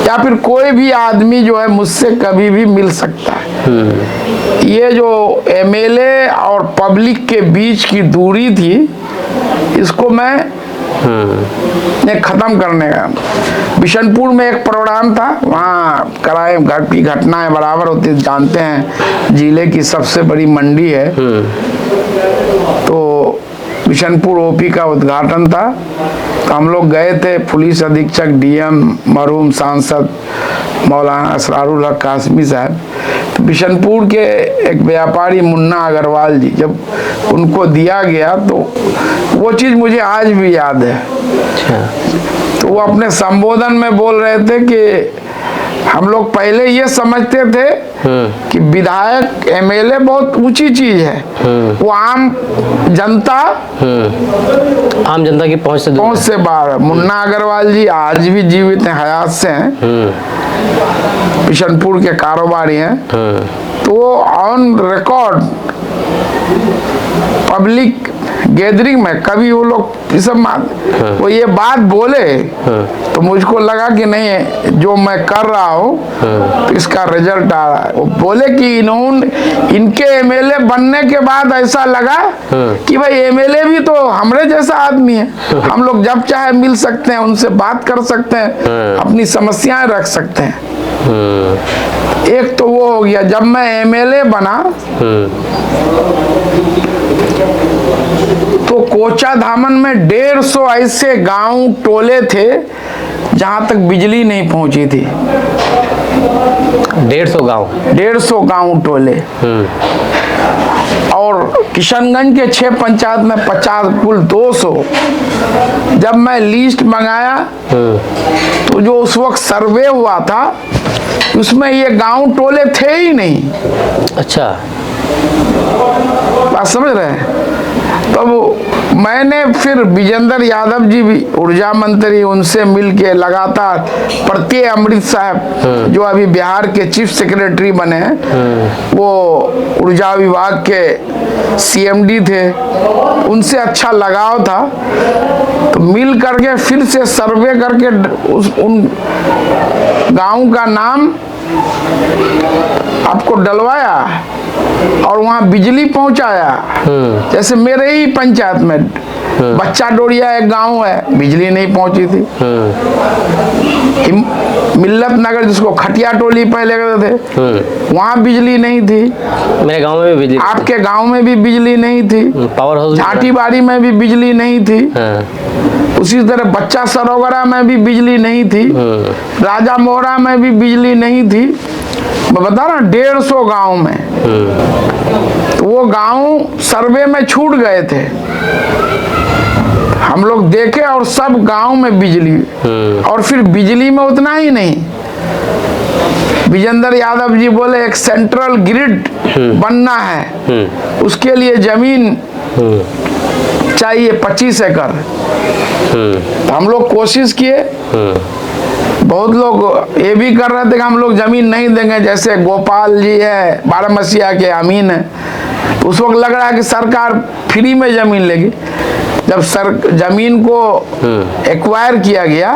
या फिर कोई भी आदमी जो है मुझसे कभी भी मिल सकता है। ये जो एमएलए और पब्लिक के बीच की दूरी थी, इसको मैं ने खत्म करने का। बिशनपुर में एक प्रोग्राम था, वहाँ क्राइम की घटनाएं बराबर होती, जानते हैं जिले की सबसे बड़ी मंडी है। तो बिशनपुर ओपी का उद्घाटन था, तो हम लोग गए थे, पुलिस अधीक्षक, डीएम, मरहूम सांसद मौलाना असरारुल हक कासमी साहब। तो बिशनपुर के एक व्यापारी मुन्ना अग्रवाल जी, जब उनको दिया गया तो वो चीज़ मुझे आज भी याद है। तो वो अपने संबोधन में बोल रहे थे कि हम लोग पहले ये समझते थे कि विधायक, एमएलए बहुत ऊंची चीज है, वो आम जनता की पहुंच से बाहर है। मुन्ना अग्रवाल जी आज भी जीवित हैं, हयात से हैं, बिशनपुर के कारोबारी हैं। तो वो ऑन रिकॉर्ड पब्लिक गैदरिंग में कभी वो लोग वो ये बात बोले, तो मुझको लगा कि नहीं, जो मैं कर रहा हूँ तो इसका रिजल्ट आ रहा है। वो बोले कि इनके एमएलए बनने के बाद ऐसा लगा कि भाई एमएलए भी तो हमरे जैसा आदमी है, हम लोग जब चाहे मिल सकते हैं, उनसे बात कर सकते हैं, अपनी समस्याएं रख सकते हैं। एक तो वो हो गया। जब मैं एमएलए बना तो कोचा धामन में 150 ऐसे गांव टोले थे जहां तक बिजली नहीं पहुंची थी। 150 गांव टोले। और किशनगंज के 6 पंचायत में 50, कुल 200। जब मैं लिस्ट मंगाया तो जो उस वक्त सर्वे हुआ था उसमें ये गांव टोले थे ही नहीं। अच्छा, बात समझ रहे हैं? तब मैंने फिर विजेंद्र यादव जी भी ऊर्जा मंत्री, उनसे मिलके लगातार प्रत्यय अमृत साहब जो अभी बिहार के चीफ सेक्रेटरी बने हैं, वो ऊर्जा विभाग के सीएमडी थे, उनसे अच्छा लगाव था। तो मिल करके फिर से सर्वे करके उन गांव का नाम आपको डलवाया और वहाँ बिजली पहुँचाया। जैसे मेरे ही पंचायत में बच्चा डोरिया एक गांव है, बिजली नहीं पहुँची थी। मिल्लत नगर, जिसको खटिया टोली पहले कहते थे, वहाँ बिजली नहीं थी। मेरे गांव में भी बिजली, आपके गांव में भी बिजली नहीं थी। पावर हाउस झाटीबाड़ी में भी बिजली नहीं थी। उसी तरह बच्चा सरोवरा में भी बिजली नहीं थी। राजा मोहरा में भी बिजली नहीं थी। मैं बता रहा 150 गांव में। तो वो गांव सर्वे में छूट गए थे, हम लोग देखे, और सब गांव में बिजली। और फिर बिजली में उतना ही नहीं, विजेंद्र यादव जी बोले एक सेंट्रल ग्रिड बनना है, उसके लिए जमीन चाहिए 25 एकड़। तो हम लोग कोशिश किए, बहुत लोग ये भी कर रहे थे कि हम लोग जमीन नहीं देंगे, जैसे गोपाल जी है, बारामसिया के अमीन है। तो उस वक्त लग रहा है कि सरकार फ्री में जमीन लेगी। जब जमीन को एक्वायर किया गया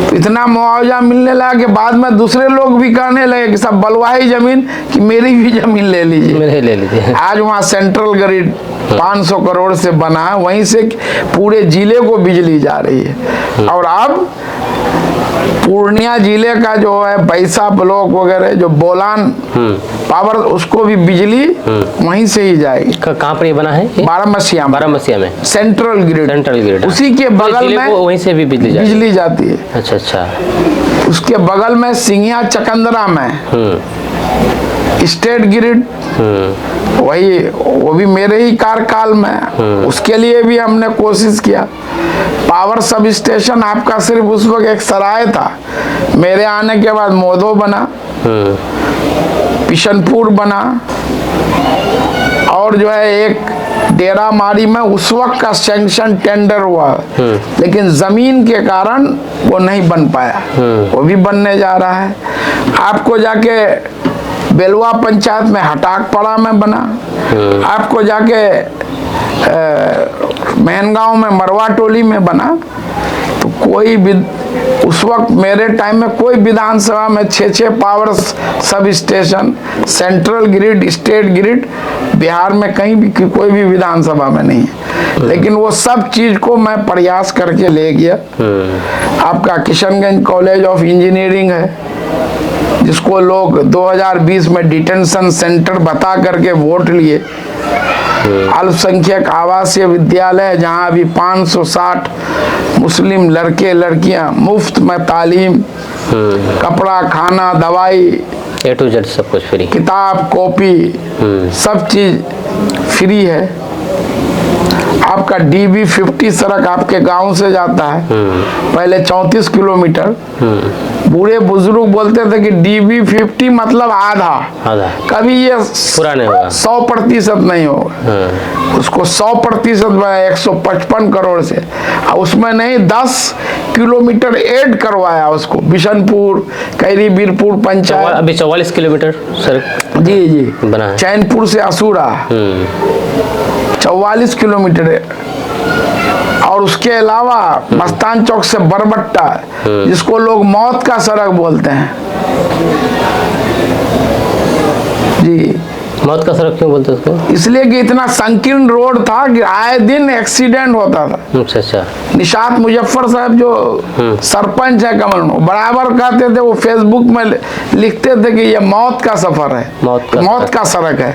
तो इतना मुआवजा मिलने लगा कि बाद में दूसरे लोग भी कहने लगे कि सब बलवाही जमीन, कि मेरी भी जमीन ले लीजिए। आज वहाँ सेंट्रल ग्रिड 500 करोड़ से बना है, वहीं से पूरे जिले को बिजली जा रही है। और अब पूर्णिया जिले का जो है पैसा ब्लॉक वगैरह जो बोलान पावर, उसको भी बिजली वहीं से ही जाएगी। कहाँ पर ये बना है? बारामसिया में सेंट्रल ग्रिड। उसी के बगल में वहीं से भी बिजली जाती है। अच्छा। उसके बगल में सिंघिया चकंदरा में स्टेट ग्रिड, वही वो भी मेरे ही कार्यकाल में, उसके लिए भी हमने कोशिश किया। पावर सब स्टेशन आपका सिर्फ उस वक्त एक सराय था, मेरे आने के बाद मोदो बना, बिशनपुर बना, और जो है एक डेरा मारी में उस वक्त का सैंक्शन टेंडर हुआ, लेकिन जमीन के कारण वो नहीं बन पाया, वो भी बनने जा रहा है। आपको जाके बेलवा पंचायत में हटाकपड़ा में बना, आपको जाके महनगांव में मरवा टोली में बना। तो कोई भी उस वक्त मेरे टाइम में कोई विधानसभा में 6 power sub station, central grid, state grid Bihar में कहीं भी कोई भी विधानसभा में नहीं है। लेकिन वो सब चीज को मैं प्रयास करके ले गया। आपका किशनगंज कॉलेज ऑफ इंजीनियरिंग है, जिसको लोग 2020 में डिटेंशन सेंटर बता करके वोट लिए। अल्पसंख्यक आवासीय विद्यालय, जहां अभी 560 मुस्लिम लड़के लड़कियां मुफ्त में तालीम, कपड़ा, खाना, दवाई, A to Z सब कुछ फ्री, किताब, कॉपी, सब चीज फ्री है। आपका DB50 सड़क आपके गांव से जाता है, पहले 34 किलोमीटर। बूढ़े बुजुर्ग बोलते थे कि DB50 मतलब आधा, कभी ये पूरा नहीं होगा, 100% नहीं होगा। उसको 100% में 155 करोड़ से, उसमें नहीं 10 किलोमीटर ऐड करवाया उसको, बिशनपुर, कैरी बीरपुर पंचायत। अभी 44 किलोमीटर सड़क जी जी बना है। चैनपुर से असुरा 44 किलोमीटर है। और उसके अलावा मस्तान चौक से बरबट्टा, जिसको लोग मौत का सड़क बोलते हैं। जी, मौत का सड़क क्यों बोलते हैं उसको? इसलिए कि इतना संकीर्ण रोड था कि आए दिन एक्सीडेंट होता था। अच्छा अच्छा। निशात मुजफ्फर साहब जो सरपंच है कमल, बराबर कहते थे, वो फेसबुक में लिखते थे कि ये मौत का सफर है, मौत का सड़क है।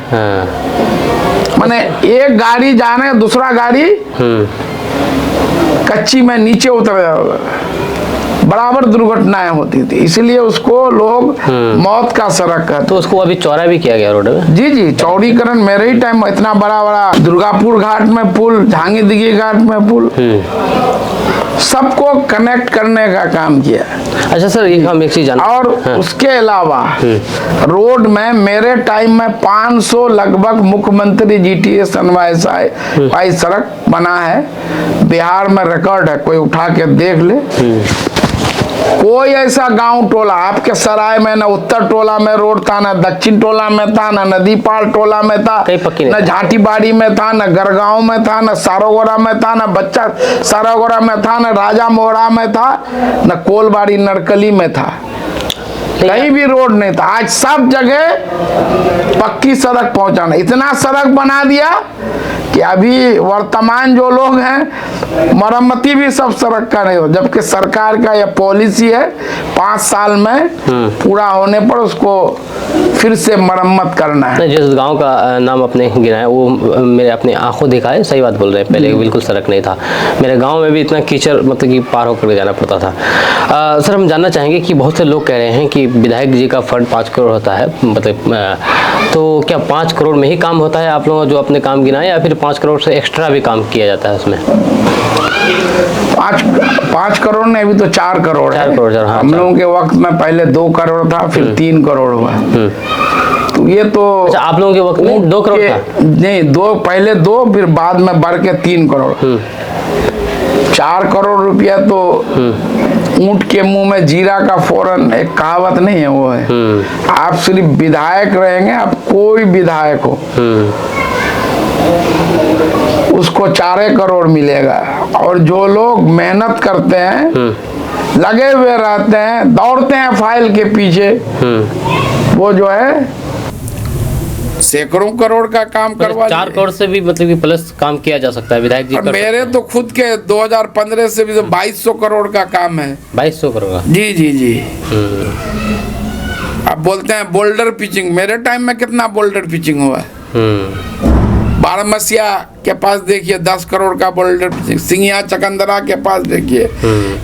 माने एक गाड़ी जाने, दूसरा गाड़ी कच्ची में नीचे उतर जाएगा, बराबर दुर्घटनाएं होती थी, इसलिए उसको लोग मौत का सड़क कहते। तो उसको अभी चौड़ा भी किया गया रोड में? जी जी, चौड़ीकरण मेरे ही टाइम में, इतना बड़ा बड़ा दुर्गापुर घाट में पुल, झांगी दिघी घाट में पुल, सबको कनेक्ट करने का काम किया। अच्छा सर, ये हम एक चीज जानते हैं। और उसके अलावा रोड में मेरे टाइम में 500 लगभग मुख्यमंत्री GTS अनवाई सड़क बना है, बिहार में रिकॉर्ड है, कोई उठा के देख ले। कोई ऐसा गांव टोला आपके सराय में, न उत्तर टोला में रोड था, न दक्षिण टोला में था, न नदीपाल टोला में था, न झाटीबाड़ी में था, न गरगांव में था, न सारोगोरा में था, न बच्चा सारोगोरा में था, न राजा मोहरा में था, न कोलबाड़ी नरकली में था, कहीं भी रोड नहीं था। आज सब जगह पक्की सड़क पहुंचाना, इतना सड़क बना दिया कि अभी वर्तमान जो लोग हैं, मरम्मती भी सब सड़क का नहीं हो, जबकि सरकार का यह पॉलिसी है 5 साल में पूरा होने पर उसको फिर से मरम्मत करना है। जिस गांव का नाम आपने गिना है वो मेरे अपने आंखों देखा है, सही बात बोल रहे हैं। पहले बिल्कुल सड़क नहीं था, मेरे गांव में भी इतना कीचड़ मतलब कि पार होकर जाना पड़ता था। सर, हम जानना चाहेंगे कि बहुत से लोग कह रहे हैं कि विधायक जी का फंड 5 करोड़ होता है, मतलब तो क्या 5 करोड़ में ही काम होता है आप लोगों जो अपने काम गिनाए, या फिर 5 करोड़ से एक्स्ट्रा भी काम किया जाता है उसमें? 5 करोड़ नहीं, अभी तो 4 करोड़ है। 4 करोड़ हाँ, हम लोगों के वक्त में पहले 2 करोड़ था, फिर 3 करोड़ हुआ। तो ये तो अच्छा, आप लोगों के वक्त में 2 करोड़ था? नहीं, 2 पहले 2, फिर बाद में बढ़ के 3 करोड़। 4 करोड़ रुपया तो ऊंट के मुंह में जीरा का फौरन, एक कहावत नहीं है, वो है। आप सिर्फ विधायक रहेंगे, आप कोई विधायक हो, उसको 4 करोड़ मिलेगा। और जो लोग मेहनत करते हैं, लगे हुए रहते हैं, दौड़ते हैं फाइल के पीछे, वो जो है सैकड़ों करोड़ का काम करवा। 4 करोड़ से भी मतलब कि प्लस काम किया जा सकता है विधायक जी कर मेरे तो खुद के 2015 से भी तो 2200 करोड़ का काम है। 2200 करोड़ का? जी जी जी। अब बोलते हैं बोल्डर पिचिंग, मेरे टाइम में कितना बोल्डर पिचिंग हुआ है। बारहमसिया के पास देखिए 10 करोड़ का बोल्डर पिचिंग, सिंगिया चकंदरा के पास देखिए।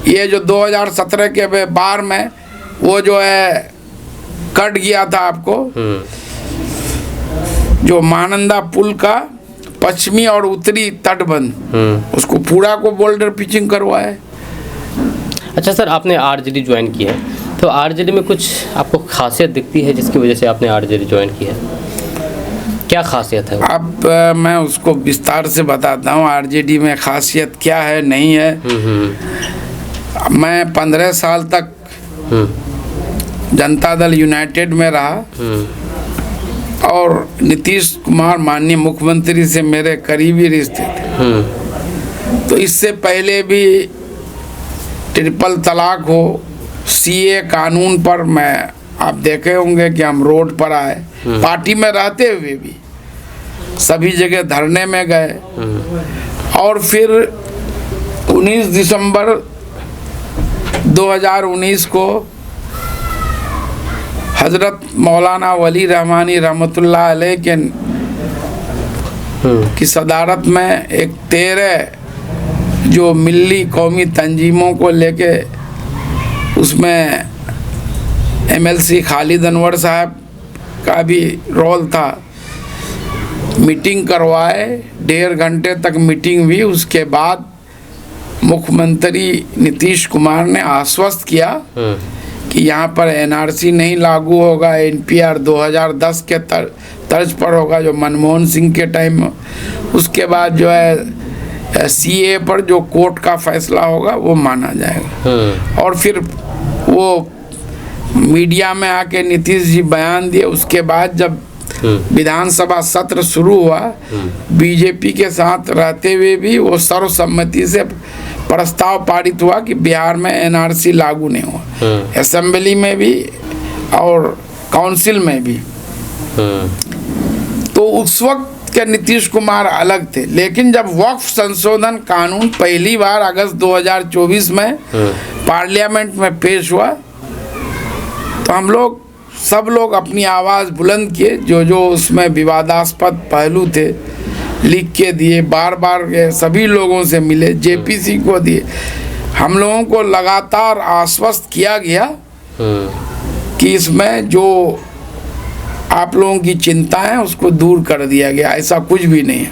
ये जो 2017 के बार में वो जो है कट गया था आपको, जो महानंदा पुल का पश्चिमी और उत्तरी तटबंध उसको पूरा को बोल्डर पिचिंग करवाए। अच्छा सर, आपने आरजेडी ज्वाइन की है, तो आरजेडी में कुछ आपको खासियत दिखती है जिसकी वजह से आपने आरजेडी ज्वाइन की है? क्या खासियत है? अब मैं उसको विस्तार से बताता हूँ आरजेडी में खासियत क्या है नहीं है। मैं 15 साल तक जनता दल यूनाइटेड में रहा और नीतीश कुमार माननीय मुख्यमंत्री से मेरे करीबी रिश्ते थे। तो इससे पहले भी ट्रिपल तलाक हो, सीए कानून पर मैं आप देखे होंगे कि हम रोड पर आए, पार्टी में रहते हुए भी सभी जगह धरने में गए। और फिर 19 दिसंबर 2019 को हजरत मौलाना वली रहमानी रहमतुल्लाह अलैह के की सदारत में एक 13 जो मिल्ली कौमी तंजीमों को लेके उसमें एमएलसी खालिद अनवर साहब का भी रोल था, मीटिंग करवाए। 1.5 घंटे तक मीटिंग हुई। उसके बाद मुख्यमंत्री नीतीश कुमार ने आश्वस्त किया कि यहाँ पर एनआरसी नहीं लागू होगा, एनपीआर 2010 के तर्ज पर होगा जो मनमोहन सिंह के टाइम में। उसके बाद जो है सीए पर जो कोर्ट का फैसला होगा वो माना जाएगा। और फिर वो मीडिया में आके नीतीश जी बयान दिए। उसके बाद जब विधानसभा सत्र शुरू हुआ, बीजेपी के साथ रहते हुए भी वो सर्वसम्मति से प्रस्ताव पारित हुआ कि बिहार में एनआरसी लागू नहीं हुआ, असेंबली में भी और काउंसिल में भी। तो उस वक्त के नीतीश कुमार अलग थे। लेकिन जब वक्फ संशोधन कानून पहली बार अगस्त 2024 में पार्लियामेंट में पेश हुआ तो हम लोग सब लोग अपनी आवाज़ बुलंद किए। जो उसमें विवादास्पद पहलू थे लिख के दिए, बार बार सभी लोगों से मिले, जेपीसी को दिए। हम लोगों को लगातार आश्वस्त किया गया कि इसमें जो आप लोगों की चिंता है उसको दूर कर दिया गया, ऐसा कुछ भी नहीं है।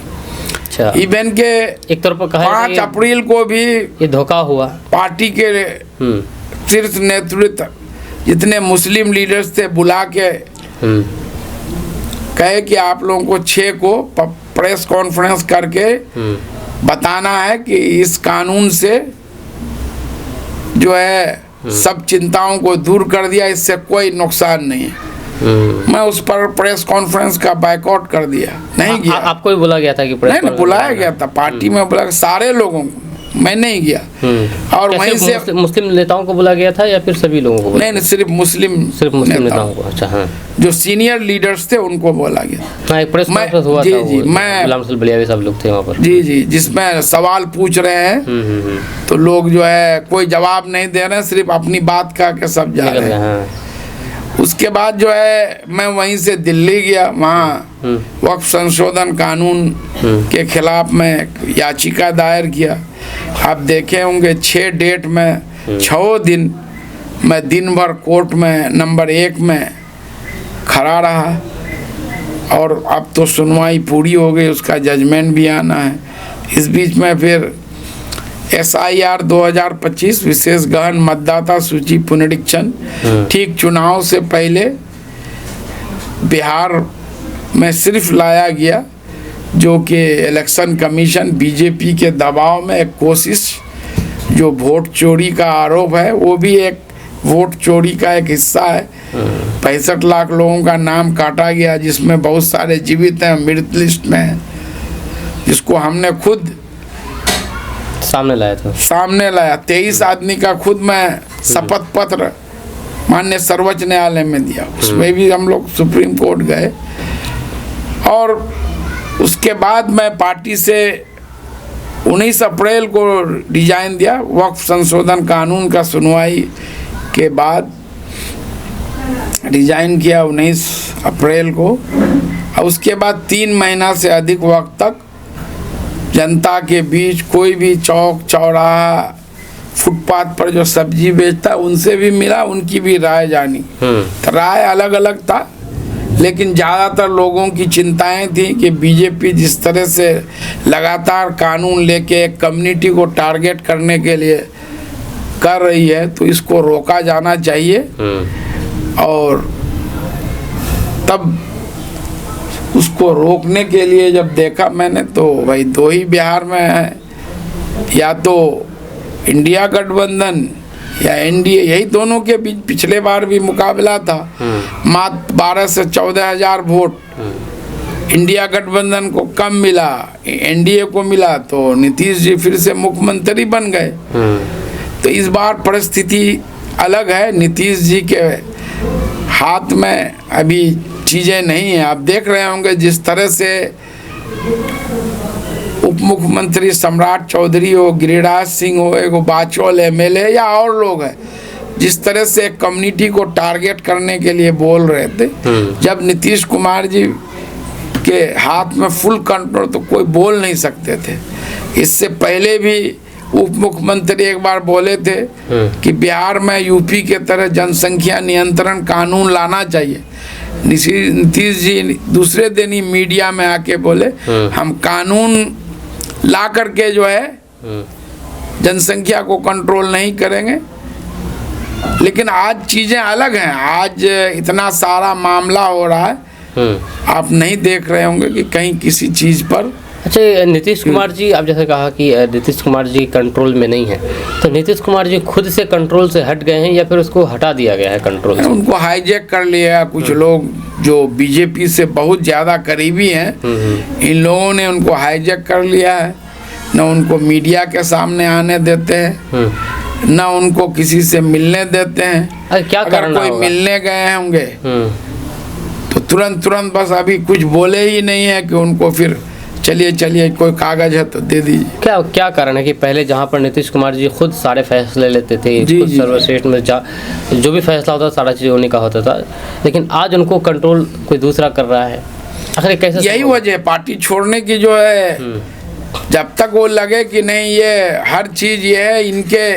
अच्छा, इवन के एक तरफ पर कहा 5 अप्रैल को भी ये धोखा हुआ। पार्टी के शीर्ष नेतृत्व जितने मुस्लिम लीडर्स थे बुला के कहे कि आप लोगों को 6 को प्रेस कॉन्फ्रेंस करके बताना है कि इस कानून से जो है सब चिंताओं को दूर कर दिया, इससे कोई नुकसान नहीं है। मैं उस पर प्रेस कॉन्फ्रेंस का बायकॉट कर दिया, नहीं गया। आपको भी बुला गया था कि प्रेस नहीं, बुलाया गया था पार्टी में, बुला सारे लोगों को, मैं नहीं गया। और वहीं से मुस्लिम नेताओं को बुला गया था या फिर सभी लोगों को? नहीं, सिर्फ मुस्लिम नेताओं को। अच्छा, हाँ, जो सीनियर लीडर्स थे उनको बोला गया। हाँ, एक प्रेस कॉन्फ्रेंस हुआ था। जी, मैं गुलाम रसूल बलियावी सब लोग थे वहाँ पर। जी, जिसमें सवाल पूछ रहे हैं तो लोग जो है कोई जवाब नहीं दे रहे हैं, सिर्फ अपनी बात कह के सब जा रहे हैं। उसके बाद जो है मैं वहीं से दिल्ली गया, वहाँ वक्फ संशोधन कानून के खिलाफ मैं याचिका दायर किया। आप देखे होंगे 6 डेट में 6 दिन मैं दिन भर कोर्ट में नंबर 1 में खड़ा रहा और अब तो सुनवाई पूरी हो गई, उसका जजमेंट भी आना है। इस बीच में फिर SIR 2025 विशेष गहन मतदाता सूची पुनरीक्षण ठीक चुनाव से पहले बिहार में सिर्फ लाया गया, जो कि इलेक्शन कमीशन बीजेपी के दबाव में एक कोशिश, जो वोट चोरी का आरोप है वो भी एक वोट चोरी का एक हिस्सा है। 65 लाख लोगों का नाम काटा गया, जिसमें बहुत सारे जीवित हैं, मृत लिस्ट में हैं, जिसको हमने खुद सामने लाया। 23 आदमी का खुद मैं शपथ पत्र माननीय सर्वोच्च न्यायालय में दिया। उसमें भी हम लोग सुप्रीम कोर्ट गए। और उसके बाद मैं पार्टी से 19 अप्रैल को रिजाइन दिया। वक्फ संशोधन कानून का सुनवाई के बाद रिजाइन किया 19 अप्रैल को। और उसके बाद 3 महीना से अधिक वक्त तक जनता के बीच कोई भी चौक चौराहा फुटपाथ पर जो सब्जी बेचता उनसे भी मिला, उनकी भी राय जानी। तो राय अलग अलग था, लेकिन ज़्यादातर लोगों की चिंताएं थी कि बीजेपी जिस तरह से लगातार कानून लेके एक कम्युनिटी को टारगेट करने के लिए कर रही है, तो इसको रोका जाना चाहिए। और तब उसको रोकने के लिए जब देखा मैंने, तो भाई दो ही बिहार में है, या तो इंडिया गठबंधन या एनडीए, यही दोनों के बीच पिछले बार भी मुकाबला था। मात्र 12 से 14 हजार वोट इंडिया गठबंधन को कम मिला, एनडीए को मिला, तो नीतीश जी फिर से मुख्यमंत्री बन गए। तो इस बार परिस्थिति अलग है, नीतीश जी के हाथ में अभी चीज़ें नहीं है। आप देख रहे होंगे जिस तरह से उप मुख्यमंत्री सम्राट चौधरी हो, गिरिराज सिंह हो, एक बाचौल एमएलए या और लोग हैं, जिस तरह से एक कम्युनिटी को टारगेट करने के लिए बोल रहे थे। जब नीतीश कुमार जी के हाथ में फुल कंट्रोल, तो कोई बोल नहीं सकते थे। इससे पहले भी उप मुख्यमंत्री एक बार बोले थे कि बिहार में यूपी के तरह जनसंख्या नियंत्रण कानून लाना चाहिए। नीतीश जी दूसरे दिन ही मीडिया में आके बोले हम कानून ला करके जो है जनसंख्या को कंट्रोल नहीं करेंगे। लेकिन आज चीजें अलग हैं, आज इतना सारा मामला हो रहा है, आप नहीं देख रहे होंगे कि कहीं किसी चीज पर। अच्छा, नीतीश कुमार जी, आप जैसे कहा कि नीतीश कुमार जी कंट्रोल में नहीं है, तो नीतीश कुमार जी खुद से कंट्रोल से हट गए हैं या फिर उसको हटा दिया गया है कंट्रोल से? उनको हाईजैक कर लिया कुछ लोग जो बीजेपी से बहुत ज़्यादा करीबी हैं, इन लोगों ने उनको हाईजैक कर लिया है। न उनको मीडिया के सामने आने देते हैं, न उनको किसी से मिलने देते हैं। क्या अगर कोई मिलने गए होंगे तो तुरंत बस अभी कुछ बोले ही नहीं है कि उनको फिर चलिए कोई कागज है तो दे दीजिए। क्या कारण है कि पहले जहाँ पर नीतीश कुमार जी खुद सारे फैसले लेते थे, खुद सर्वश्रेष्ठ में जो भी फैसला होता सारा चीज़ उन्हीं का होता था, लेकिन आज उनको कंट्रोल कोई दूसरा कर रहा है? आखिर कैसे? यही वजह है पार्टी छोड़ने की जो है, जब तक वो लगे कि नहीं ये हर चीज ये है इनके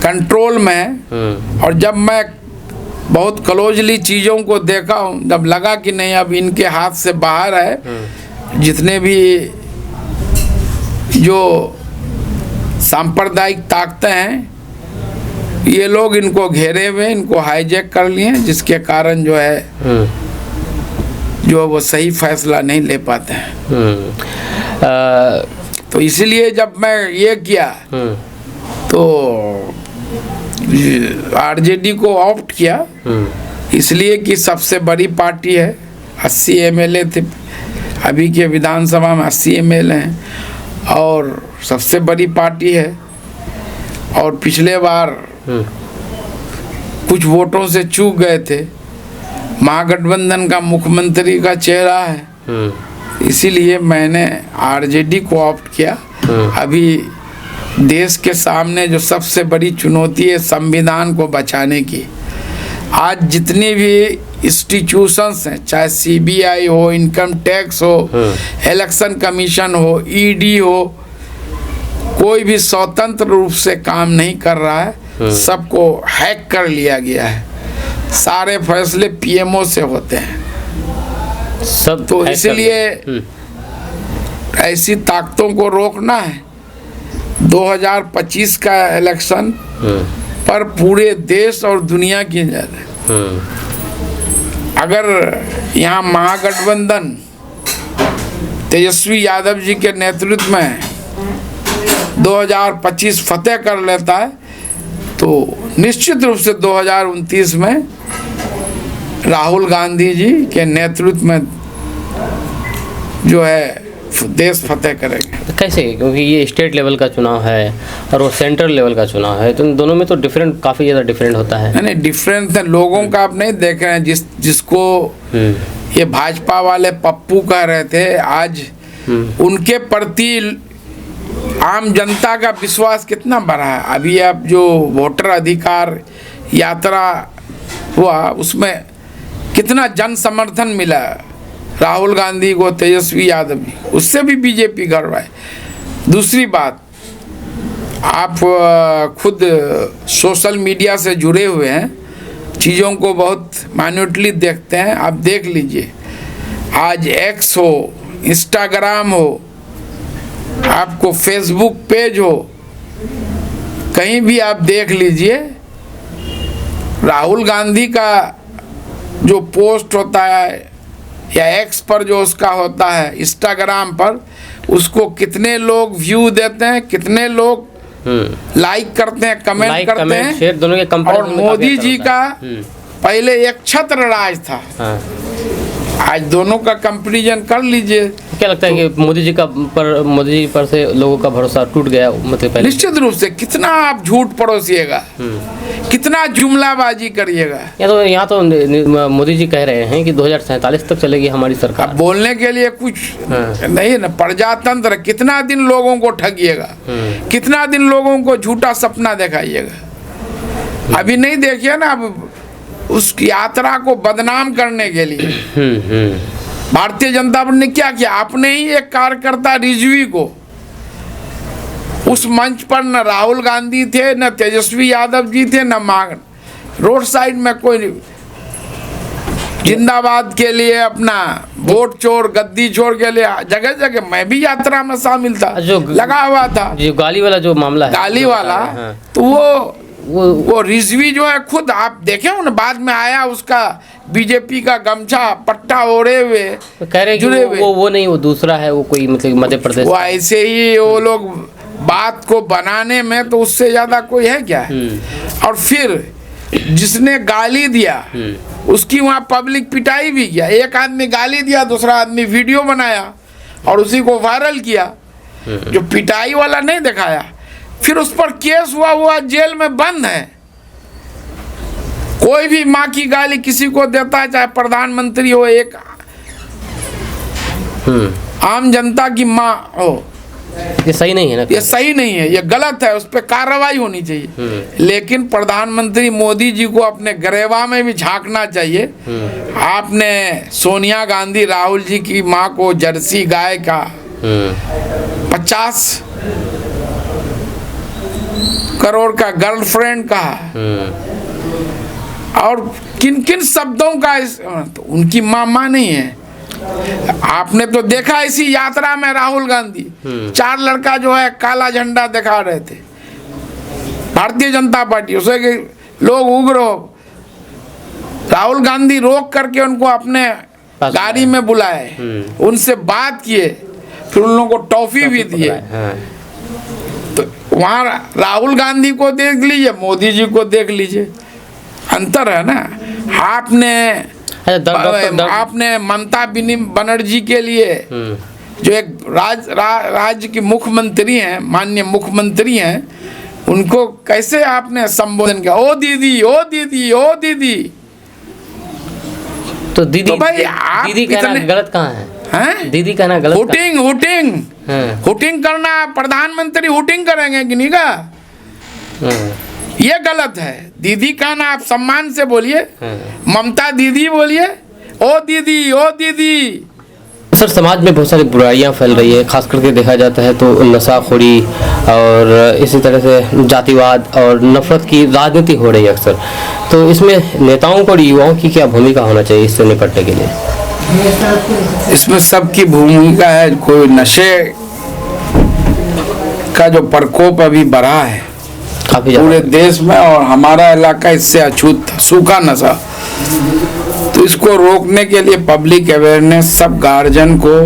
कंट्रोल में। और जब मैं बहुत क्लोजली चीज़ों को देखा हूँ, जब लगा कि नहीं अब इनके हाथ से बाहर है, जितने भी जो सांप्रदायिक ताकतें हैं ये लोग इनको घेरे हुए, इनको हाईजैक कर लिए, जिसके कारण जो है जो वो सही फैसला नहीं ले पाते हैं। तो इसलिए जब मैं ये किया तो आरजेडी को ऑप्ट किया, इसलिए कि सबसे बड़ी पार्टी है, 80 एमएलए थे, अभी के विधानसभा में 80 एमएलए हैं और सबसे बड़ी पार्टी है। और पिछले बार कुछ वोटों से चूक गए थे, महागठबंधन का मुख्यमंत्री का चेहरा है, इसीलिए मैंने आरजेडी को ऑप्ट किया। अभी देश के सामने जो सबसे बड़ी चुनौती है संविधान को बचाने की, आज जितनी भी इंस्टीट्यूशंस हैं, चाहे सीबीआई हो, इनकम टैक्स हो, इलेक्शन कमीशन हो, ईडी हो, कोई भी स्वतंत्र रूप से काम नहीं कर रहा है, सबको हैक कर लिया गया है। सारे फैसले पीएमओ से होते हैं सब। तो इसलिए ऐसी ताकतों को रोकना है। 2025 का इलेक्शन पर पूरे देश और दुनिया की नजर है। अगर यहाँ महागठबंधन तेजस्वी यादव जी के नेतृत्व में 2025 फतेह कर लेता है, तो निश्चित रूप से 2029 में राहुल गांधी जी के नेतृत्व में जो है देश फतेह करेंगे। कैसे? क्योंकि ये स्टेट लेवल का चुनाव है और वो सेंट्रल लेवल का चुनाव है, तो इन दोनों में तो डिफरेंट, काफ़ी ज़्यादा डिफरेंट होता है। नहीं, डिफरेंस लोगों का आप नहीं देख रहे हैं। जिसको ये भाजपा वाले पप्पू कह रहे थे, आज उनके प्रति आम जनता का विश्वास कितना बढ़ा है। अभी अब जो वोटर अधिकार यात्रा हुआ, उसमें कितना जन समर्थन मिला राहुल गांधी को, तेजस्वी यादव जी, उससे भी बीजेपी गड़बड़ाए। दूसरी बात, आप खुद सोशल मीडिया से जुड़े हुए हैं, चीज़ों को बहुत माइन्यूटली देखते हैं। आप देख लीजिए, आज एक्स हो, इंस्टाग्राम हो, आपको फेसबुक पेज हो, कहीं भी आप देख लीजिए, राहुल गांधी का जो पोस्ट होता है या एक्स पर जो उसका होता है, इंस्टाग्राम पर, उसको कितने लोग व्यू देते हैं, कितने लोग लाइक करते हैं, कमेंट करते हैं, शेयर दोनों के और मोदी जी का पहले एक छत्र राज था। हाँ। आज दोनों का कंपैरिजन कर लीजिए। क्या लगता है कि मोदी जी पर से लोगों का भरोसा टूट गया? मतलब पहले निश्चित रूप से कितना आप झूठ परोसिएगा, कितना जुमलाबाजी करिएगा। यहाँ तो मोदी जी कह रहे हैं कि 2047 तक चलेगी हमारी सरकार। अब बोलने के लिए कुछ नहीं ना, प्रजातंत्र, कितना दिन लोगों को ठगिएगा, कितना दिन लोगों को झूठा सपना दिखाइएगा। अभी नहीं देखिए ना, अब उस यात्रा को बदनाम करने के लिए भारतीय जनता पार्टी ने क्या किया, अपने ही एक कार्यकर्ता रिजवी को, उस मंच पर न राहुल गांधी थे, न तेजस्वी यादव जी थे, न मांग, रोड साइड में कोई जिंदाबाद के लिए अपना वोट चोर, गद्दी चोर के लिए जगह जगह मैं भी यात्रा में शामिल था, जो लगा हुआ था, जो गाली वाला जो मामला है, गाली वाला, तो वो रिजवी जो है, खुद आप देखे हो ना, बाद में आया उसका बीजेपी का गमछा पट्टा ओढ़े हुए, कह रहे जुड़े हुए, वो नहीं, वो दूसरा है, वो कोई मतलब मध्य प्रदेश। वो ऐसे ही वो लोग बात को बनाने में, तो उससे ज्यादा कोई है क्या। और फिर जिसने गाली दिया उसकी वहाँ पब्लिक पिटाई भी किया। एक आदमी गाली दिया, दूसरा आदमी वीडियो बनाया और उसी को वायरल किया। जो पिटाई वाला नहीं दिखाया, फिर उस पर केस हुआ, वो जेल में बंद है। कोई भी माँ की गाली किसी को देता है, चाहे प्रधानमंत्री हो, एक आम जनता की माँ हो, ये सही नहीं है ना, ये सही नहीं है, ये गलत है, उस पर कार्रवाई होनी चाहिए। लेकिन प्रधानमंत्री मोदी जी को अपने गरेबा में भी झांकना चाहिए। आपने सोनिया गांधी, राहुल जी की माँ को जर्सी गाय का 50 करोड़ का गर्लफ्रेंड कहा, और किन किन शब्दों का तो उनकी माँ नहीं है। आपने तो देखा इसी यात्रा में राहुल गांधी 4 लड़का जो है काला झंडा दिखा रहे थे, भारतीय जनता पार्टी, उसे कि लोग उग्र हो, राहुल गांधी रोक करके उनको अपने गाड़ी में बुलाए, उनसे बात किए, फिर उन लोगों को टॉफी भी दिए। तो वहाँ राहुल गांधी को देख लीजिए, मोदी जी को देख लीजिए, अंतर है ना। आपने ममता बनर्जी के लिए, जो एक राज्य की मुख्यमंत्री हैं, माननीय मुख्यमंत्री हैं, उनको कैसे आपने संबोधन किया, ओ दीदी, ओ दीदी, ओ दीदी। तो दीदी, तो भाई आप दीदी कहना गलत कहाँ है? हैं? दीदी कहना गलत, हुटिंग करना, प्रधानमंत्री हुटिंग करेंगे कि नहीं का, ये गलत है। दीदी कहना आप सम्मान से बोलिए, ममता दीदी बोलिए, ओ दीदी, ओ दीदी। सर, समाज में बहुत सारी बुराइयां फैल रही है, खास करके देखा जाता है तो नशाखोरी और इसी तरह से जातिवाद और नफरत की राजनीति हो रही है अक्सर। तो इसमें नेताओं को और युवाओं की क्या भूमिका होना चाहिए इससे निपटने के लिए? इसमें सबकी भूमिका है। कोई नशे का जो प्रकोप अभी बढ़ा है काफी पूरे देश में, और हमारा इलाका इससे अछूत, सूखा नशा, तो इसको रोकने के लिए पब्लिक अवेयरनेस, सब गार्जियन को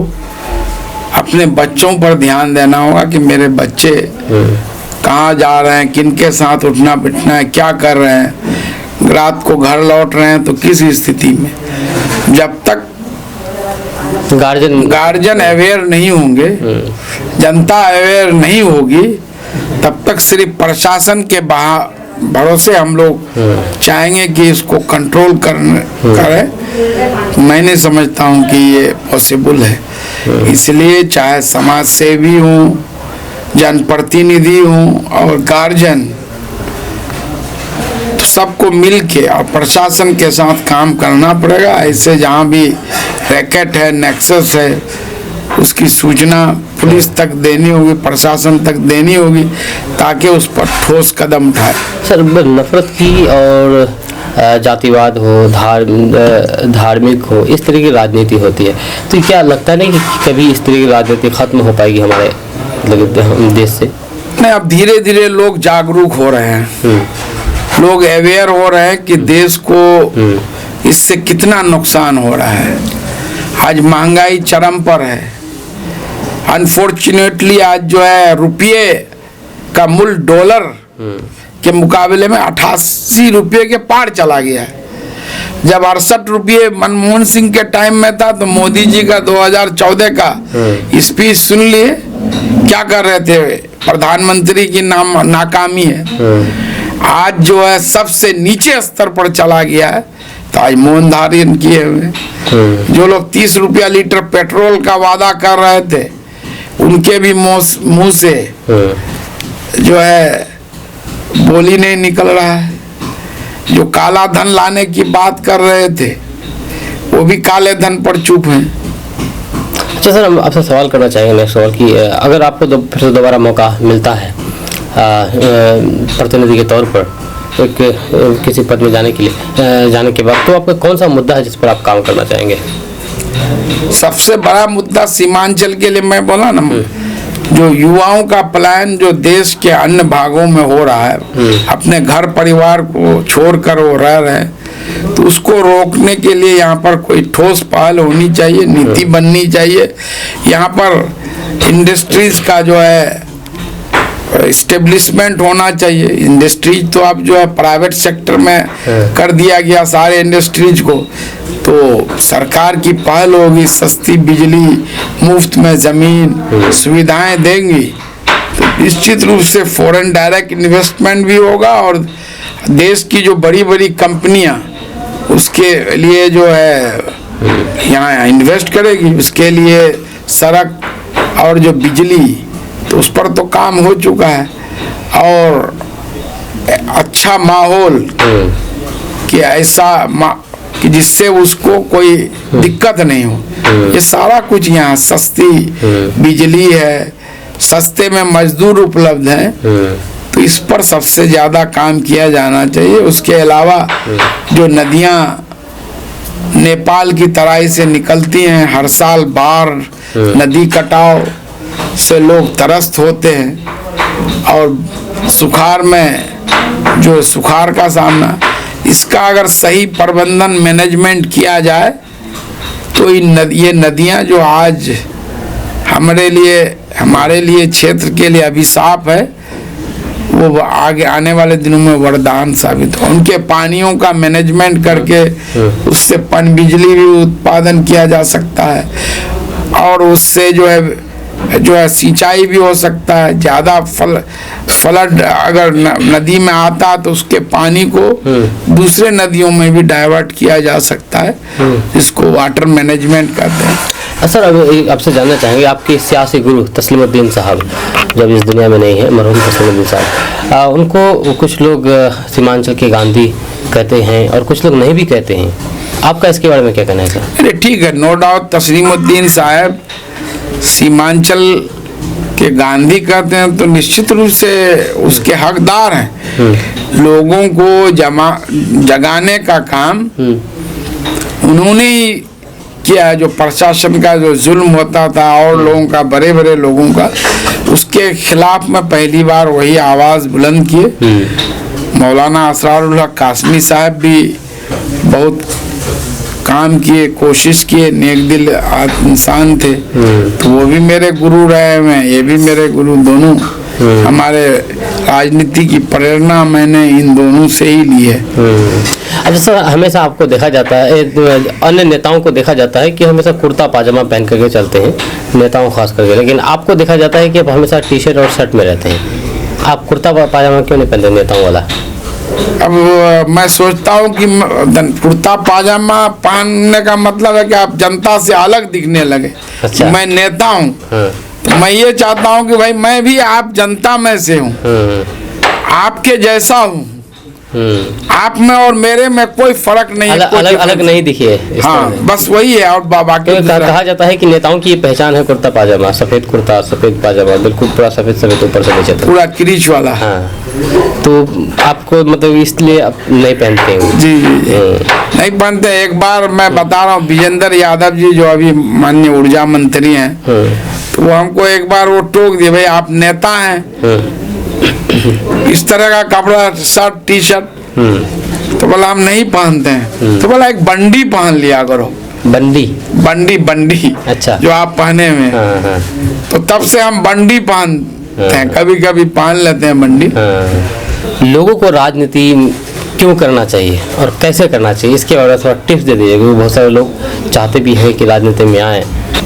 अपने बच्चों पर ध्यान देना होगा कि मेरे बच्चे कहाँ जा रहे हैं, किनके साथ उठना बैठना है, क्या कर रहे हैं, रात को घर लौट रहे हैं तो किस स्थिति में। जब तक गार्जियन अवेयर नहीं होंगे, जनता अवेयर नहीं होगी, तब तक सिर्फ प्रशासन के भरोसे हम लोग चाहेंगे कि इसको कंट्रोल करें। मैं नहीं समझता हूँ कि ये पॉसिबल है। इसलिए चाहे समाज सेवी हूँ, जनप्रतिनिधि हूँ और गार्जियन, तो सबको मिल के और प्रशासन के साथ काम करना पड़ेगा। ऐसे जहाँ भी रैकेट है, नेक्सस है, उसकी सूचना पुलिस तक देनी होगी, प्रशासन तक देनी होगी, ताकि उस पर ठोस कदम उठाए। सर, नफरत की और जातिवाद हो, धार्मिक हो, इस तरह की राजनीति होती है। तो क्या लगता नहीं कि कभी इस तरह की राजनीति खत्म हो पाएगी हमारे मतलब देश से? नहीं, अब धीरे धीरे लोग जागरूक हो रहे हैं, लोग अवेयर हो रहे हैं कि देश को इससे कितना नुकसान हो रहा है। आज महंगाई चरम पर है। अनफॉर्चुनेटली आज जो है रुपये का मूल्य डॉलर के मुकाबले में 88 रुपये के पार चला गया है। जब 68 रुपये मनमोहन सिंह के टाइम में था तो मोदी जी का 2014 का स्पीच सुन लिए, क्या कर रहे थे, प्रधानमंत्री की नाकामी है। आज जो है सबसे नीचे स्तर पर चला गया है। तो आज मौन धारण किए हुए जो लोग 30 रुपया लीटर पेट्रोल का वादा कर रहे थे, उनके भी मुंह से जो है बोली नहीं निकल रहा है। जो काला धन लाने की बात कर रहे थे वो भी काले धन पर चुप हैं। अच्छा सर, हम आपसे सवाल करना चाहेंगे नेक्स्ट सवाल कि अगर आपको फिर से दोबारा मौका मिलता है प्रतिनिधि के तौर पर एक किसी पद में जाने के बाद, तो आपका कौन सा मुद्दा है जिस पर आप काम करना चाहेंगे? सबसे बड़ा मुद्दा सीमांचल के लिए मैं बोला ना, जो युवाओं का पलायन जो देश के अन्य भागों में हो रहा है, अपने घर परिवार को छोड़कर वो रह रहे हैं, तो उसको रोकने के लिए यहाँ पर कोई ठोस पहल होनी चाहिए, नीति बननी चाहिए। यहाँ पर इंडस्ट्रीज का जो है इस्टेब्लिशमेंट होना चाहिए। इंडस्ट्रीज तो अब जो है प्राइवेट सेक्टर में कर दिया गया सारे इंडस्ट्रीज को, तो सरकार की पहल होगी, सस्ती बिजली, मुफ्त में ज़मीन, सुविधाएं देंगी तो निश्चित रूप से फॉरेन डायरेक्ट इन्वेस्टमेंट भी होगा और देश की जो बड़ी बड़ी कंपनियां उसके लिए जो है यहाँ इन्वेस्ट करेगी। उसके लिए सड़क और जो बिजली, तो उस पर तो काम हो चुका है और अच्छा माहौल कि ऐसा कि जिससे उसको कोई दिक्कत नहीं हो। ये सारा कुछ यहाँ सस्ती बिजली है, सस्ते में मजदूर उपलब्ध हैं, तो इस पर सबसे ज़्यादा काम किया जाना चाहिए। उसके अलावा जो नदियाँ नेपाल की तराई से निकलती हैं, हर साल बाढ़, नदी कटाव से लोग त्रस्त होते हैं और सुखाड़ में जो सुखाड़ का सामना, इसका अगर सही प्रबंधन मैनेजमेंट किया जाए तो ये नदियां जो आज हमारे लिए क्षेत्र के लिए अभिशाप है, वो आगे आने वाले दिनों में वरदान साबित हो। उनके पानियों का मैनेजमेंट करके उससे पनबिजली भी उत्पादन किया जा सकता है और उससे जो है सिंचाई भी हो सकता है। ज़्यादा फ्लड अगर नदी में आता तो उसके पानी को दूसरे नदियों में भी डाइवर्ट किया जा सकता है, जिसको वाटर मैनेजमेंट कहते हैं। सर, अब आपसे जानना चाहेंगे, आपके सियासी गुरु तस्लीमुद्दीन साहब जब इस दुनिया में नहीं है, मरहूम तस्लीमुद्दीन साहब, उनको कुछ लोग सीमांचल के गांधी कहते हैं और कुछ लोग नहीं भी कहते हैं। आपका इसके बारे में क्या कहना है सर? अरे ठीक है, नो डाउट तस्लीमुद्दीन साहब सीमांचल के गांधी कहते हैं तो निश्चित रूप से उसके हकदार हैं। लोगों को जगाने का काम उन्होंने ही किया। जो प्रशासन का जो जुल्म होता था और लोगों का, बड़े बड़े लोगों का, उसके खिलाफ में पहली बार वही आवाज़ बुलंद किए। मौलाना असरारुल हक कासमी साहब भी बहुत काम किए, कोशिश किए, नेक दिल इंसान थे, तो वो भी मेरे गुरु रहे हैं, ये भी मेरे गुरु, दोनों हमारे राजनीति की प्रेरणा मैंने इन दोनों से ही ली है। अच्छा सर, हमेशा आपको देखा जाता है, अन्य नेताओं को देखा जाता है कि हमेशा कुर्ता पाजामा पहन करके चलते हैं, नेताओं खास करके, लेकिन आपको देखा जाता है कि आप हमेशा टी शर्ट और शर्ट में रहते हैं। आप कुर्ता पाजामा क्यों नहीं पहनते नेताओं वाला? अब मैं सोचता हूँ कि कुर्ता पाजामा पहनने का मतलब है कि आप जनता से अलग दिखने लगे। अच्छा। मैं नेता हूँ, तो मैं ये चाहता हूँ कि भाई मैं भी आप जनता में से हूँ, आपके जैसा हूँ, आप में और मेरे में कोई फर्क नहीं है, कोई अलग difference नहीं दिखी है इस हाँ तरह से। बस वही है। और बाकी तो कहा जाता है कि नेताओं की ये पहचान है कुर्ता पाजामा, सफेद कुर्ता सफेद पाजामा, बिल्कुल पूरा सफेद सफेद ऊपर से नीचे तक। पूरा क्रीच वाला। हाँ, तो आपको मतलब इसलिए आप नहीं पहनते हो? जी जी जी नहीं पहनते। एक बार मैं बता रहा हूँ, विजेंद्र यादव जी जो अभी माननीय ऊर्जा मंत्री हैं, तो वो हमको एक बार वो टोक दिए, भाई आप नेता हैं, इस तरह का कपड़ा शर्ट टी शर्ट, तो बोला हम नहीं पहनते हैं। तो बोला एक बंडी पहन लिया करो। बंदी? बंडी अच्छा, जो आप पहने हुए हैं। हाँ, हाँ। तो तब से हम बंडी पहनते हैं, कभी कभी पहन लेते हैं बंडी। लोगों को राजनीति क्यों करना चाहिए और कैसे करना चाहिए, इसके बारे में थोड़ा टिप्स दे दीजिए, क्योंकि बहुत सारे लोग चाहते भी हैं कि राजनीति में आए,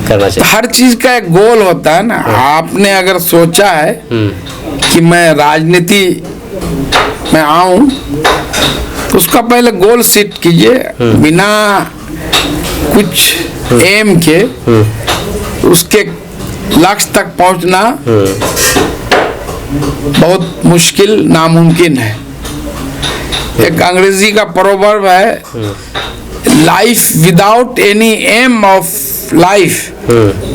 करना चाहिए। हर चीज का एक गोल होता है ना। आपने अगर सोचा है कि मैं राजनीति में आऊं, तो उसका पहले गोल सेट कीजिए। बिना कुछ एम के उसके लक्ष्य तक पहुंचना बहुत मुश्किल, नामुमकिन है। एक अंग्रेजी का प्रोवर्ब है, life without any aim of life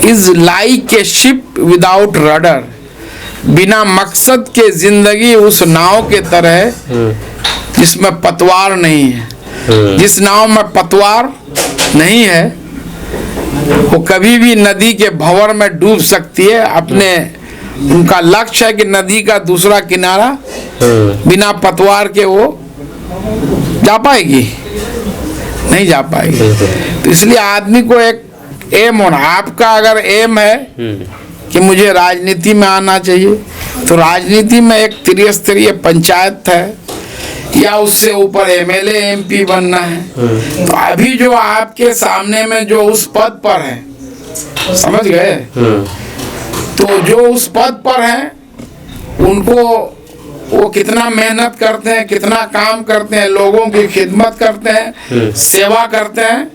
is like a ship without rudder. बिना मकसद के जिंदगी उस नाव के तरह है जिसमें पतवार नहीं है। जिस नाव में पतवार नहीं है वो कभी भी नदी के भंवर में डूब सकती है। अपने उनका लक्ष्य है कि नदी का दूसरा किनारा बिना पतवार के वो जा पाएगी, नहीं जा पाएगी। तो इसलिए आदमी को एक एम होना। आपका अगर एम है कि मुझे राजनीति में आना चाहिए, तो राजनीति में एक त्रिस्तरीय पंचायत है या उससे ऊपर एमएलए एमपी बनना है। तो अभी जो आपके सामने में जो उस पद पर है, समझ गए, तो जो उस पद पर है उनको वो कितना मेहनत करते हैं, कितना काम करते हैं, लोगों की खिदमत करते हैं, सेवा करते हैं,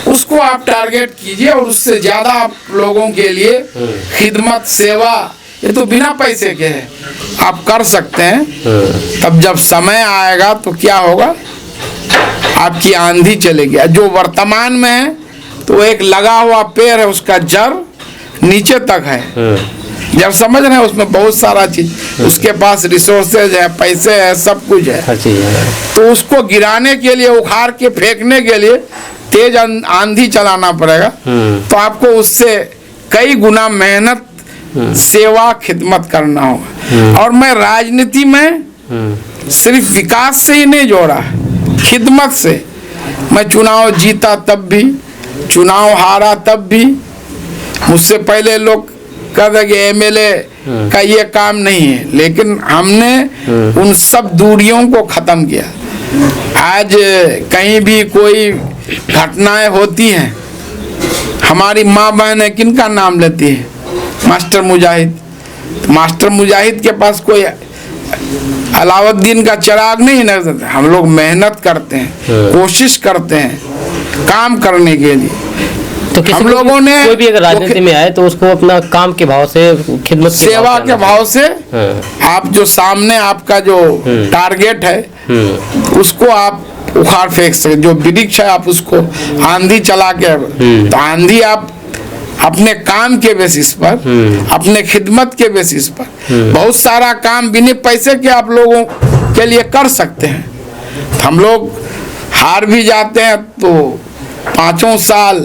उसको आप टारगेट कीजिए और उससे ज्यादा आप लोगों के लिए खिदमत सेवा, ये तो बिना पैसे के है, आप कर सकते हैं। तब जब समय आएगा तो क्या होगा, आपकी आंधी चलेगी। जो वर्तमान में है तो एक लगा हुआ पेड़ है, उसका जड़ नीचे तक है, जब समझ रहे हैं, उसमें बहुत सारा चीज, उसके पास रिसोर्सेज है, पैसे है, सब कुछ है। तो उसको गिराने के लिए, उखाड़ के फेंकने के लिए तेज आंधी चलाना पड़ेगा। तो आपको उससे कई गुना मेहनत, सेवा, खिदमत करना होगा। और मैं राजनीति में सिर्फ विकास से ही नहीं जोड़ा, खिदमत से। मैं चुनाव जीता तब भी, चुनाव हारा तब भी। मुझसे पहले लोग कहते कि एमएलए का ये काम नहीं है, लेकिन हमने उन सब दूरियों को खत्म किया। आज कहीं भी कोई घटनाएं होती हैं, हमारी माँ बहनें किनका नाम लेती है, मास्टर मुजाहिद। तो मास्टर मुजाहिद के पास कोई अलाउद्दीन का चिराग नहीं नजर। हम लोग मेहनत करते हैं, कोशिश करते हैं काम करने के लिए। तो हम लोगों ने कोई भी अगर राजनीति में आए तो उसको अपना काम के भाव से, खिदमत के सेवा के भाव से, आप जो सामने आपका जो टारगेट है उसको आप उखाड़ फेंक सकते। जो वृक्ष है आप उसको आंधी चला के, तो आंधी आप अपने काम के बेसिस पर, अपने खिदमत के बेसिस पर बहुत सारा काम बिना पैसे के आप लोगों के लिए कर सकते हैं। हम लोग हार भी जाते हैं तो 5 साल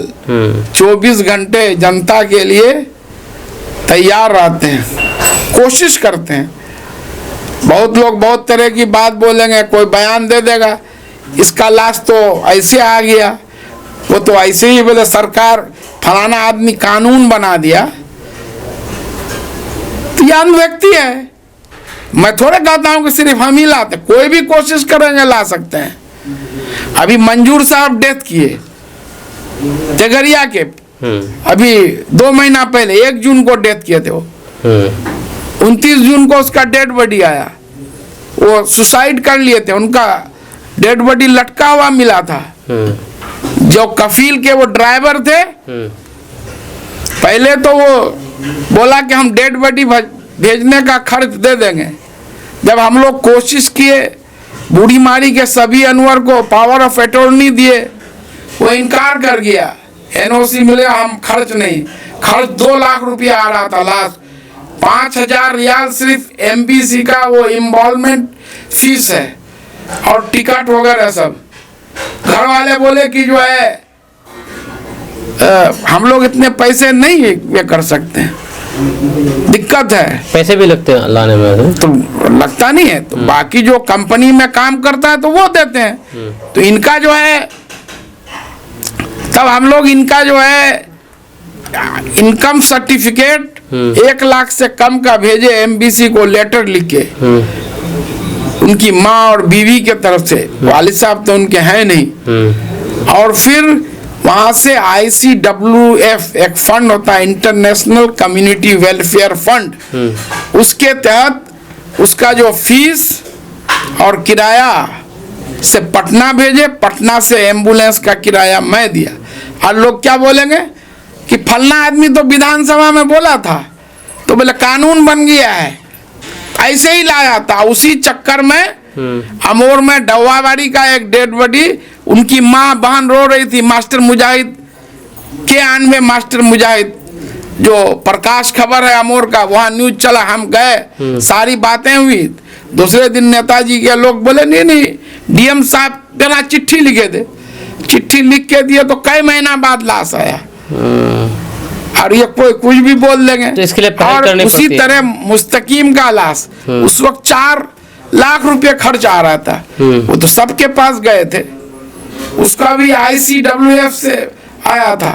24 घंटे जनता के लिए तैयार रहते हैं, कोशिश करते हैं। बहुत लोग बहुत तरह की बात बोलेंगे, कोई बयान दे देगा, इसका लाश तो ऐसे आ गया, वो तो ऐसे ही बोले, सरकार फलाना आदमी कानून बना दिया। तो ये व्यक्ति है, मैं थोड़े कहता हूं कि सिर्फ हम ही लाते, कोई भी कोशिश करेंगे ला सकते हैं। अभी मंजूर साहब डेथ किए तेगरिया के, अभी 2 महीना पहले 1 जून को डेथ किए थे वो। 29 जून को उसका डेड बॉडी आया, वो सुसाइड कर लिए थे, उनका डेड बॉडी लटका हुआ मिला था। जो कफील के वो ड्राइवर थे, पहले तो वो बोला कि हम डेड बॉडी भेजने का खर्च दे देंगे। जब हम लोग कोशिश किए, बूढ़ी मारी के सभी अनवर को पावर ऑफ अटॉर्नी दिए, वो इनकार कर गया। एनओसी मिले, हम खर्च नहीं, खर्च 2 लाख रुपया आ रहा था लास्ट, 5,000 रियाल सिर्फ एमबीसी का वो इन्वॉल्वमेंट फीस है और टिकट वगैरह सब। घर वाले बोले कि जो है हम लोग इतने पैसे नहीं ये कर सकते हैं, दिक्कत है, पैसे भी लगते हैं लाने में, तो लगता नहीं है। तो बाकी जो कंपनी में काम करता है तो वो देते हैं। तो इनका जो है, तब हम लोग इनका जो है इनकम सर्टिफिकेट 1 लाख से कम का भेजे एमबीसी को, लेटर लिख के, उनकी माँ और बीवी के तरफ से, वालिद साहब तो उनके हैं नहीं। और फिर वहां से ICWF एक फंड होता है, इंटरनेशनल कम्युनिटी वेलफेयर फंड, उसके तहत उसका जो फीस और किराया से पटना भेजे, पटना से एम्बुलेंस का किराया मैं दिया। और लोग क्या बोलेंगे कि फलना आदमी तो विधानसभा में बोला था, तो बोले कानून बन गया है, ऐसे ही लाया था। उसी चक्कर में अमोर में डवाबाड़ी का एक डेड बॉडी, उनकी माँ बहन रो रही थी, मास्टर मुजाहिद के 91 मास्टर मुजाहिद, जो प्रकाश खबर है अमोर का, वहाँ न्यूज चला, हम गए, सारी बातें हुई। दूसरे दिन नेताजी के लोग बोले नहीं डीएम साहब बिना चिट्ठी लिखे दे, चिट्ठी लिख के दिए तो कई महीना बाद लाश आया। और ये कोई कुछ भी बोल देंगे। तो इसके लिए और उसी तरह मुस्तकीम का लाश, उस वक्त 4 लाख रुपए खर्च आ रहा था, वो तो सबके पास गए थे, उसका भी ICWF से आया था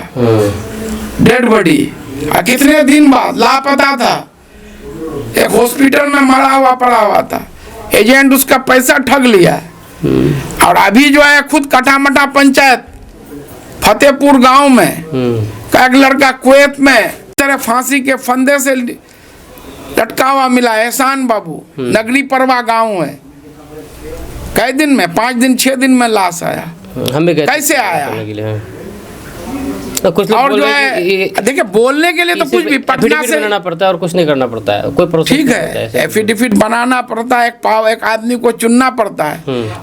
डेड बॉडी, कितने दिन बाद लापता था, एक हॉस्पिटल में मरा हुआ पड़ा हुआ था, एजेंट उसका पैसा ठग लिया। और अभी जो है खुद कटामटा पंचायत फतेहपुर गांव में का एक लड़का कुवैत में तरह फांसी के फंदे से लटका हुआ मिला, एहसान बाबू, नगरी परवा गांव है। कई दिन में, 5 दिन 6 दिन में लाश आया। हम भी कैसे आया? तो कुछ लोग और बोल जो रहे हैं है देखिए, बोलने के लिए तो कुछ भी पटना से बनाना पड़ता है और कुछ नहीं करना पड़ता है, कोई प्रोसेस ठीक है, एफिडेविट बनाना पड़ता है, एक आदमी को चुनना पड़ता है,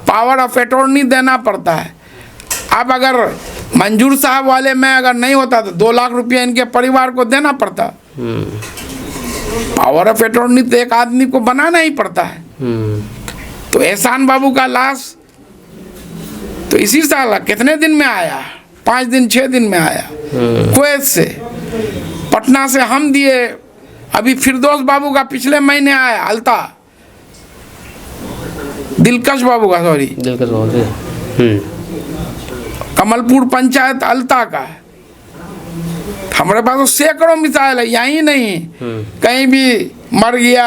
पावर ऑफ अटॉर्नी देना पड़ता है। अब अगर मंजूर साहब वाले में अगर नहीं होता तो 2 लाख रुपया इनके परिवार को देना पड़ता। पावर ऑफ अटॉर्नी तो एक आदमी को बनाना ही पड़ता है। तो एहसान बाबू का लाश तो इसी साल कितने दिन में आया, 5 दिन 6 दिन में आया कुवैत से। पटना से हम दिए, अभी फिरदौस बाबू का पिछले महीने आया, अलता दिलकश बाबू का, सॉरी दिलकश बाबू, कमलपुर पंचायत अलता का। हमारे पास तो सैकड़ों मिसाल है, यही नहीं कहीं भी मर गया,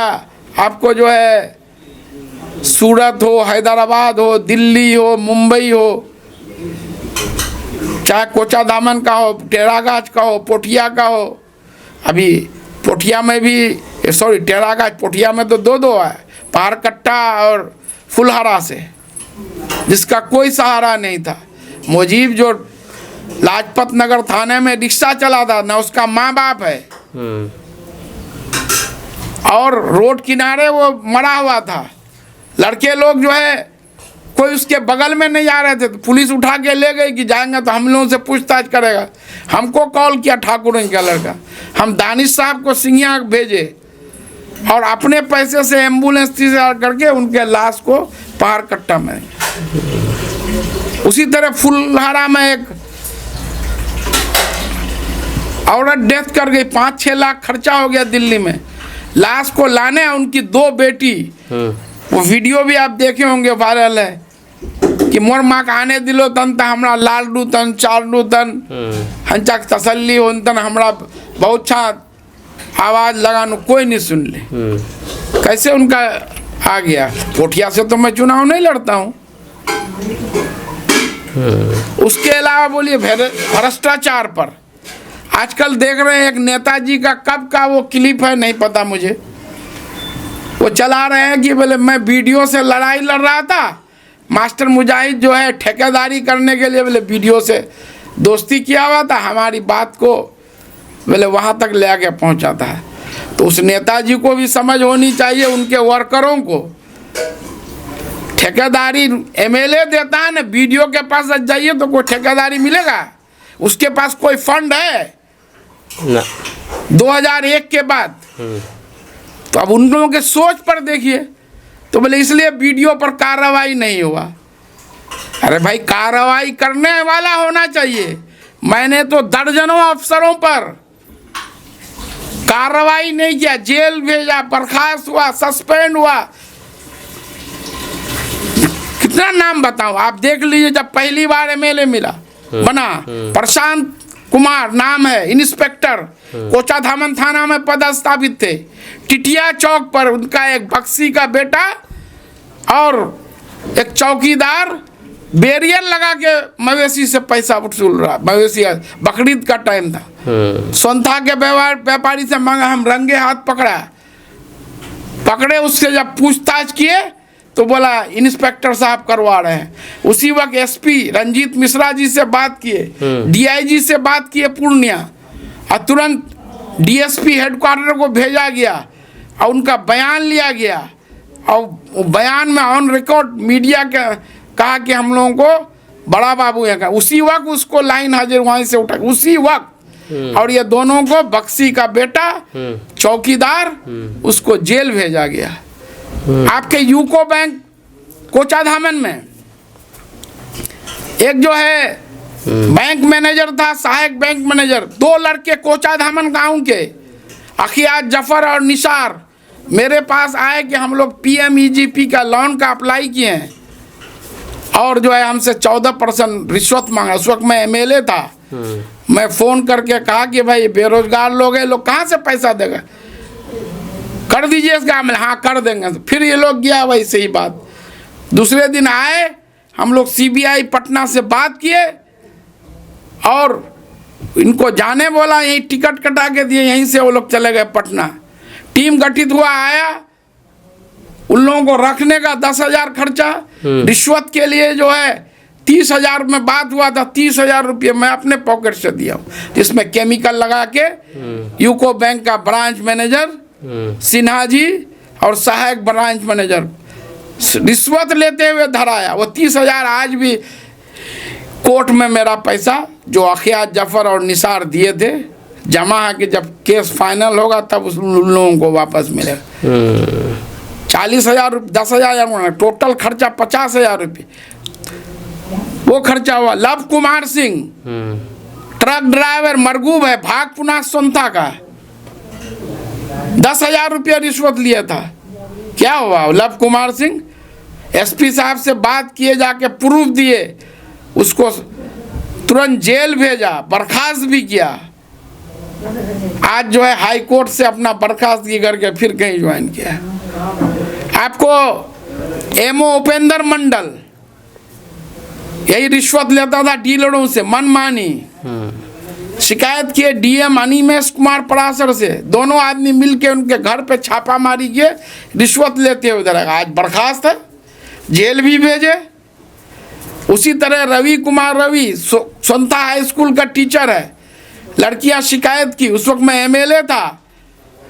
आपको जो है सूरत हो, हैदराबाद हो, दिल्ली हो, मुंबई हो, चाहे कोचा दामन का हो, टेरागाछ का हो, पोठिया का हो। अभी पोठिया में भी, सॉरी टेरागाछ, पोठिया में तो 2 है, पारकट्टा और फुलहरा से, जिसका कोई सहारा नहीं था। मुजीब जो लाजपत नगर थाने में रिक्शा चलाता ना, उसका माँ बाप है, और रोड किनारे वो मरा हुआ था। लड़के लोग जो है कोई उसके बगल में नहीं आ रहे थे, तो पुलिस उठा के ले गई कि जाएंगे तो हम लोगों से पूछताछ करेगा। हमको कॉल किया ठाकुर का लड़का, हम दानिश साहब को सिंगिया भेजे और अपने पैसे से एम्बुलेंस करके उनके लाश को पारकट्टा में। उसी तरह फुलहारा में एक औरत डेथ कर गई, 5-6 लाख खर्चा हो गया दिल्ली में। लाश को लाने उनकी 2 बेटी, वो वीडियो भी आप देखे होंगे, वायरल है कि मोर माँ का आने दिलो तन त हमरा लालडू तन चारडू तन हंचा तसल्ली हो तन, हमरा बहुत अच्छा आवाज़ लगानो, कोई नहीं सुन ले। कैसे उनका आ गया? पोठिया से तो मैं चुनाव नहीं लड़ता हूँ। उसके अलावा बोलिए भ्रष्टाचार पर आजकल देख रहे हैं, एक नेताजी का कब का वो क्लिप है नहीं पता मुझे, वो चला रहे हैं कि बोले मैं वीडियो से लड़ाई लड़ रहा था, मास्टर मुजाहिद जो है ठेकेदारी करने के लिए बोले वीडियो से दोस्ती किया हुआ था, हमारी बात को बोले वहाँ तक ले आके पहुँचाता है। तो उस नेताजी को भी समझ होनी चाहिए, उनके वर्करों को ठेकेदारी एमएलए देता है ना, वीडियो के पास जाइए तो कोई ठेकेदारी मिलेगा? उसके पास कोई फंड है ना। 2001 के बाद। तो अब उन लोगों के सोच पर देखिए, तो बोले इसलिए वीडियो पर कार्रवाई नहीं हुआ। अरे भाई, कार्रवाई करने वाला होना चाहिए। मैंने तो दर्जनों अफसरों पर कार्रवाई नहीं किया, जेल भेजा, बर्खास्त हुआ, सस्पेंड हुआ। कितना नाम बताऊं, आप देख लीजिए। जब पहली बार एमएलए मिला बना, प्रशांत कुमार नाम है, इंस्पेक्टर, कोचाधामन थाना में पदस्थापित थे। टिटिया चौक पर उनका एक बक्सी का बेटा और एक चौकीदार बैरियर लगा के मवेशी से पैसा वसूल रहा। मवेशी बकरीद का टाइम था। सोनथा के व्यापारी से मांगा, हम रंगे हाथ पकड़े। उससे जब पूछताछ किए तो बोला इंस्पेक्टर साहब करवा रहे हैं। उसी वक्त एसपी रंजीत मिश्रा जी से बात किए, डीआईजी से बात किए पूर्णिया, और तुरंत डीएसपी हेडक्वार्टर को भेजा गया और उनका बयान लिया गया। और बयान में ऑन रिकॉर्ड मीडिया का कहा कि हम लोगों को बड़ा बाबू है का। उसी वक्त उसको लाइन हाजिर वहीं से उठा, उसी वक्त। और ये दोनों को, बक्सी का बेटा, चौकीदार, उसको जेल भेजा गया। आपके यूको बैंक कोचाधामन में एक जो है बैंक मैनेजर था, सहायक बैंक मैनेजर, 2 लड़के कोचाधामन गांव के, अखियाज जफर और निसार, मेरे पास आए कि हम लोग PMEGP का लोन का अप्लाई किए हैं और जो है हमसे 14% रिश्वत मांगा। उस वक्त मैं एमएलए था। मैं फ़ोन करके कहा कि भाई बेरोजगार लोग हैं, लोग कहाँ से पैसा देगा, कर दीजिए इसका। हम हाँ कर देंगे। फिर ये लोग गया वैसे ही बात। दूसरे दिन आए, हम लोग CBI पटना से बात किए और इनको जाने बोला, यहीं टिकट कटा के दिए, यहीं से वो लोग चले गए पटना। टीम गठित हुआ, आया, उन लोगों को रखने का 10,000 खर्चा, रिश्वत के लिए जो है 30,000 में बात हुआ था, 30,000 रुपये मैं अपने पॉकेट से दिया हूँ, जिसमें केमिकल लगा के। यूको बैंक का ब्रांच मैनेजर सिन्हा जी और सहायक ब्रांच मैनेजर रिश्वत लेते हुए धराया। वो 30,000 आज भी कोर्ट में मेरा पैसा जो अखियाज जफर और निसार दिए थे जमा है कि जब केस फाइनल होगा तब उस लोगों को वापस मिलेगा। 40,000, 10,000, टोटल खर्चा 50,000 रुपये वो खर्चा हुआ। लव कुमार सिंह ट्रक ड्राइवर मरगूब है, भागपुना सोनथा का, 10,000 रुपया रिश्वत लिया था। क्या हुआ? लव कुमार सिंह एसपी साहब से बात किए, जाके प्रूफ दिए, उसको तुरंत जेल भेजा, बर्खास्त भी किया। आज जो है हाई कोर्ट से अपना बर्खास्त की करके फिर कहीं ज्वाइन किया। आपको एमओ उपेंद्र मंडल यही रिश्वत लेता था डीलरों से, मनमानी। शिकायत किए डीएम अनिमेश कुमार पराशर से, दोनों आदमी मिलके उनके घर पे छापामारी किए, रिश्वत लेते हुए उधर। आज बर्खास्त है, जेल भी भेजे। उसी तरह रवि कुमार रवि सोनथा हाई स्कूल का टीचर है, लड़कियां शिकायत की, उस वक्त मैं एमएलए था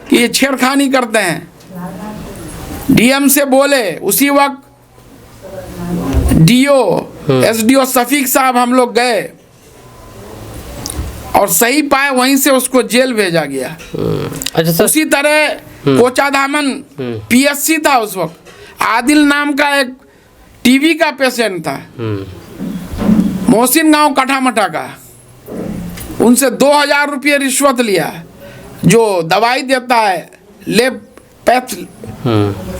कि ये छेड़खानी करते हैं, डीएम से बोले। उसी वक्त डीओ एसडीओ शफीक साहब हम लोग गए और सही पाए, वहीं से उसको जेल भेजा गया। अच्छा सर। उसी तरह कोचाधामन पीएससी था उस वक्त, आदिल नाम का एक टीबी का पेशेंट था, मोहसिन गांव कठामठा का, उनसे 2,000 रुपये रिश्वत लिया। जो दवाई देता है लेब पैथ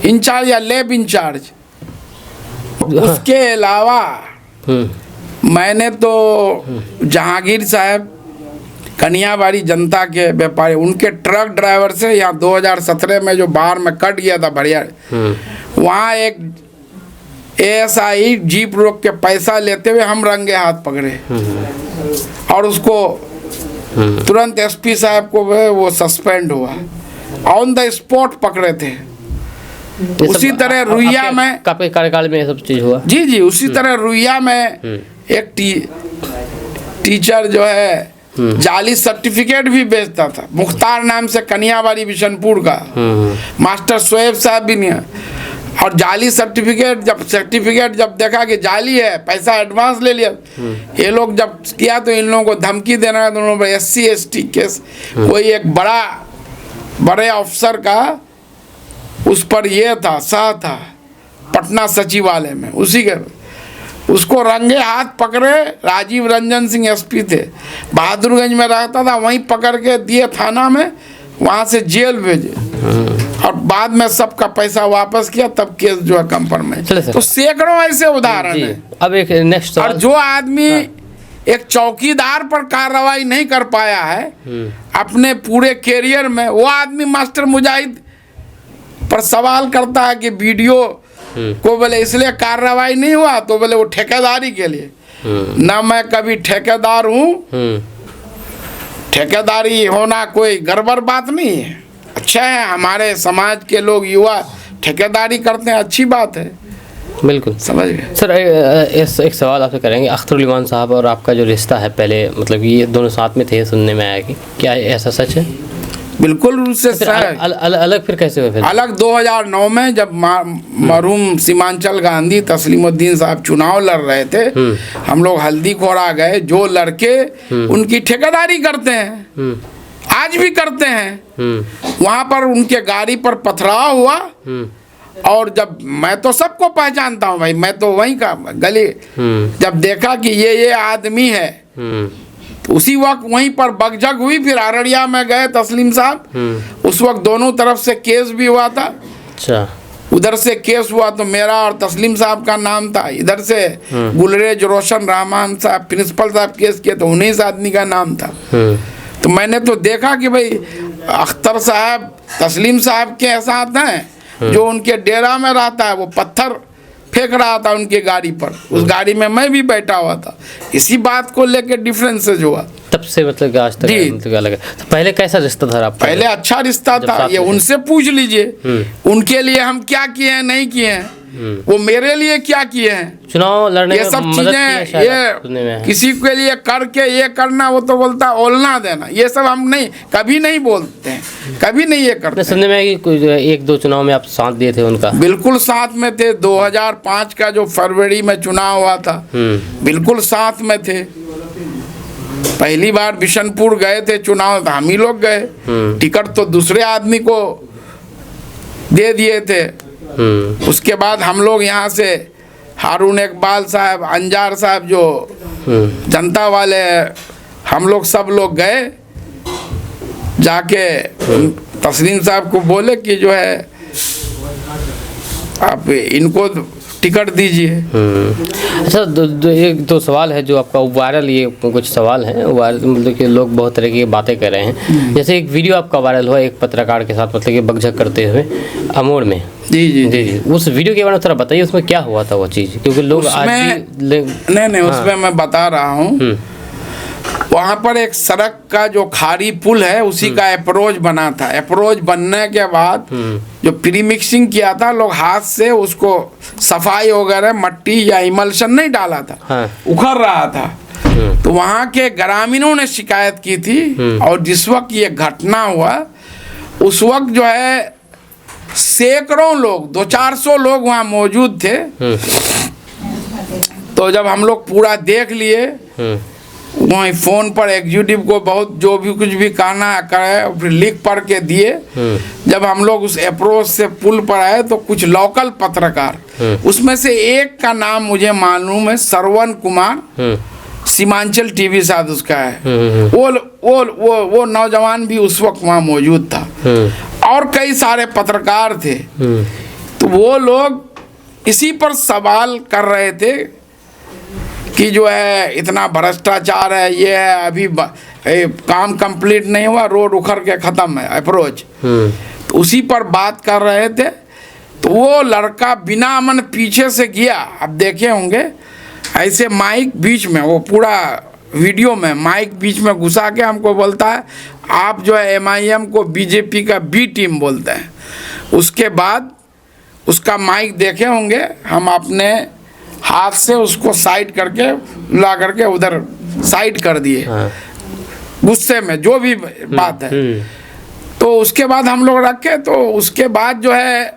इंचार्ज या लेब इंचार्ज। उसके अलावा मैंने तो जहांगीर साहब कन्याबाड़ी जनता के व्यापारी, उनके ट्रक ड्राइवर से यहाँ 2017 में जो बाहर में कट गया था बढ़िया, वहाँ एक ASI जीप रोक के पैसा लेते हुए हम रंगे हाथ पकड़े और उसको तुरंत एसपी साहब को वो सस्पेंड हुआ, ऑन द स्पॉट पकड़े थे। उसी तरह रुइया में कार्यकाल में सब चीज हुआ। जी जी। उसी तरह रुइया में एक टीचर जो है जाली सर्टिफिकेट भी बेचता था, मुख्तार नाम से, कन्याबाड़ी बिशनपुर का, मास्टर शोएब साहब भी नहीं है। और जाली सर्टिफिकेट जब देखा कि जाली है, पैसा एडवांस ले लिया। ये लोग जब किया तो इन लोगों को धमकी देना है, दोनों पर SC ST केस। कोई एक बड़े अफसर का उस पर ये था पटना सचिवालय में, उसी के उसको रंगे हाथ पकड़े। राजीव रंजन सिंह SP थे, बहादुरगंज में रहता था, वहीं पकड़ के दिए थाना में, वहाँ से जेल भेजे और बाद में सबका पैसा वापस किया, तब केस जो है कंप्रोमाइज। तो सैकड़ों ऐसे उदाहरण है। अब एक नेक्स्ट, और जो आदमी एक चौकीदार पर कार्रवाई नहीं कर पाया है अपने पूरे कैरियर में, वो आदमी मास्टर मुजाहिद पर सवाल करता है कि वीडियो को बोले इसलिए कार्रवाई नहीं हुआ, तो बोले वो ठेकेदारी के लिए। ना मैं कभी ठेकेदार हूँ, ठेकेदारी होना कोई गड़बड़ बात नहीं है, अच्छा है। हमारे समाज के लोग युवा ठेकेदारी करते हैं, अच्छी बात है। बिल्कुल समझ गए सर। एक सवाल आपसे करेंगे, अख्तरुल इमान साहब और आपका जो रिश्ता है पहले, मतलब ये दोनों साथ में थे, सुनने में आया कि क्या ऐसा सच है? बिल्कुल उससे अलग फिर कैसे हुए? फिर अलग 2009 में जब मरहूम सीमांचल गांधी तस्लीमुद्दीन साहब चुनाव लड़ रहे थे, हम लोग हल्दी खोरा गए। जो लड़के उनकी ठेकेदारी करते हैं, आज भी करते हैं, वहाँ पर उनके गाड़ी पर पथराव हुआ। और जब मैं तो सबको पहचानता हूँ भाई, मैं तो वहीं का गली, जब देखा कि ये आदमी है, तो उसी वक्त वहीं पर बकझक हुई। फिर अररिया में गए तस्लीम साहब, उस वक्त दोनों तरफ से केस भी हुआ था। अच्छा, उधर से केस हुआ तो मेरा और तस्लीम साहब का नाम था, इधर से गुलरेज रोशन रहमान साहब प्रिंसिपल साहब केस किए तो उन्हीं आदमी का नाम था। तो मैंने तो देखा कि भाई अख्तर साहब तस्लीम साहब के साथ हैं, जो उनके डेरा में रहता है, वो पत्थर फेंक रहा था उनके गाड़ी पर, उस गाड़ी में मैं भी बैठा हुआ था। इसी बात को लेकर डिफरेंसेज हुआ, तब से मतलब आज तक मतलब अलग है। तो पहले कैसा रिश्ता था आपका? पहले अच्छा रिश्ता था, ये उनसे पूछ लीजिए उनके लिए हम क्या किए हैं, नहीं किए हैं, वो मेरे लिए क्या किए हैं। चुनाव लड़ने ये सब चीजें, ये किसी के लिए करके ये करना, वो तो बोलता ओलना देना, ये सब हम नहीं, कभी नहीं बोलते हैं, कभी नहीं ये करते। सुनने में कि 1-2 चुनाव में आप साथ दिए थे उनका? बिल्कुल साथ में थे। 2005 का जो फरवरी में चुनाव हुआ था, बिल्कुल साथ में थे। पहली बार बिशनपुर गए थे चुनाव, हम ही लोग गए, टिकट तो दूसरे आदमी को दे दिए थे। उसके बाद हम लोग यहाँ से हारून इकबाल साहब, अंजार साहब जो जनता वाले, हम लोग सब लोग गए, जाके तस्लीम साहब को बोले कि जो है आप इनको टिकट दीजिए। अच्छा, एक दो सवाल है जो आपका वायरल, ये कुछ सवाल हैं वायरल, मतलब कि लोग बहुत तरह की बातें कर रहे हैं। जैसे एक वीडियो आपका वायरल हुआ एक पत्रकार के साथ, मतलब कि बकझक करते हुए अमोड़ में। जी, उस वीडियो के बारे में थोड़ा बताइए, उसमें क्या हुआ था वो चीज़, क्योंकि लोग आज नहीं उसमें मैं बता रहा हूँ। वहाँ पर एक सड़क का जो खारी पुल है, उसी का अप्रोच बना था। अप्रोच बनने के बाद जो प्री मिक्सिंग किया था, लोग हाथ से उसको सफाई वगैरह, मट्टी या इमल्शन नहीं डाला था, उखड़ रहा था। तो वहाँ के ग्रामीणों ने शिकायत की थी, और जिस वक्त ये घटना हुआ उस वक्त जो है सैकड़ों लोग, 200-400 लोग वहाँ मौजूद थे। तो जब हम लोग पूरा देख लिए, वहीं फ़ोन पर एग्जीक्यूटिव को बहुत जो भी कुछ भी कहना है करे, फिर लिख पढ़ के दिए। जब हम लोग उस अप्रोच से पुल पर आए तो कुछ लोकल पत्रकार, उसमें से एक का नाम मुझे मालूम है, श्रवण कुमार, सीमांचल टीवी साथ उसका है, वो नौजवान भी उस वक्त वहाँ मौजूद था, और कई सारे पत्रकार थे। तो वो लोग इसी पर सवाल कर रहे थे कि जो है इतना भ्रष्टाचार है, ये है, अभी काम कंप्लीट नहीं हुआ, रोड उखड़ के ख़त्म है अप्रोच। तो उसी पर बात कर रहे थे। तो वो लड़का बिना अमन पीछे से गया, अब देखे होंगे, ऐसे माइक बीच में, वो पूरा वीडियो में माइक बीच में घुसा के हमको बोलता है आप जो है MIM को BJP का B टीम बोलते हैं। उसके बाद उसका माइक देखे होंगे, हम अपने हाथ से उसको साइड करके ला करके उधर साइड कर दिए, गुस्से में, जो भी बात है। तो उसके बाद हम लोग रखे, तो उसके बाद जो है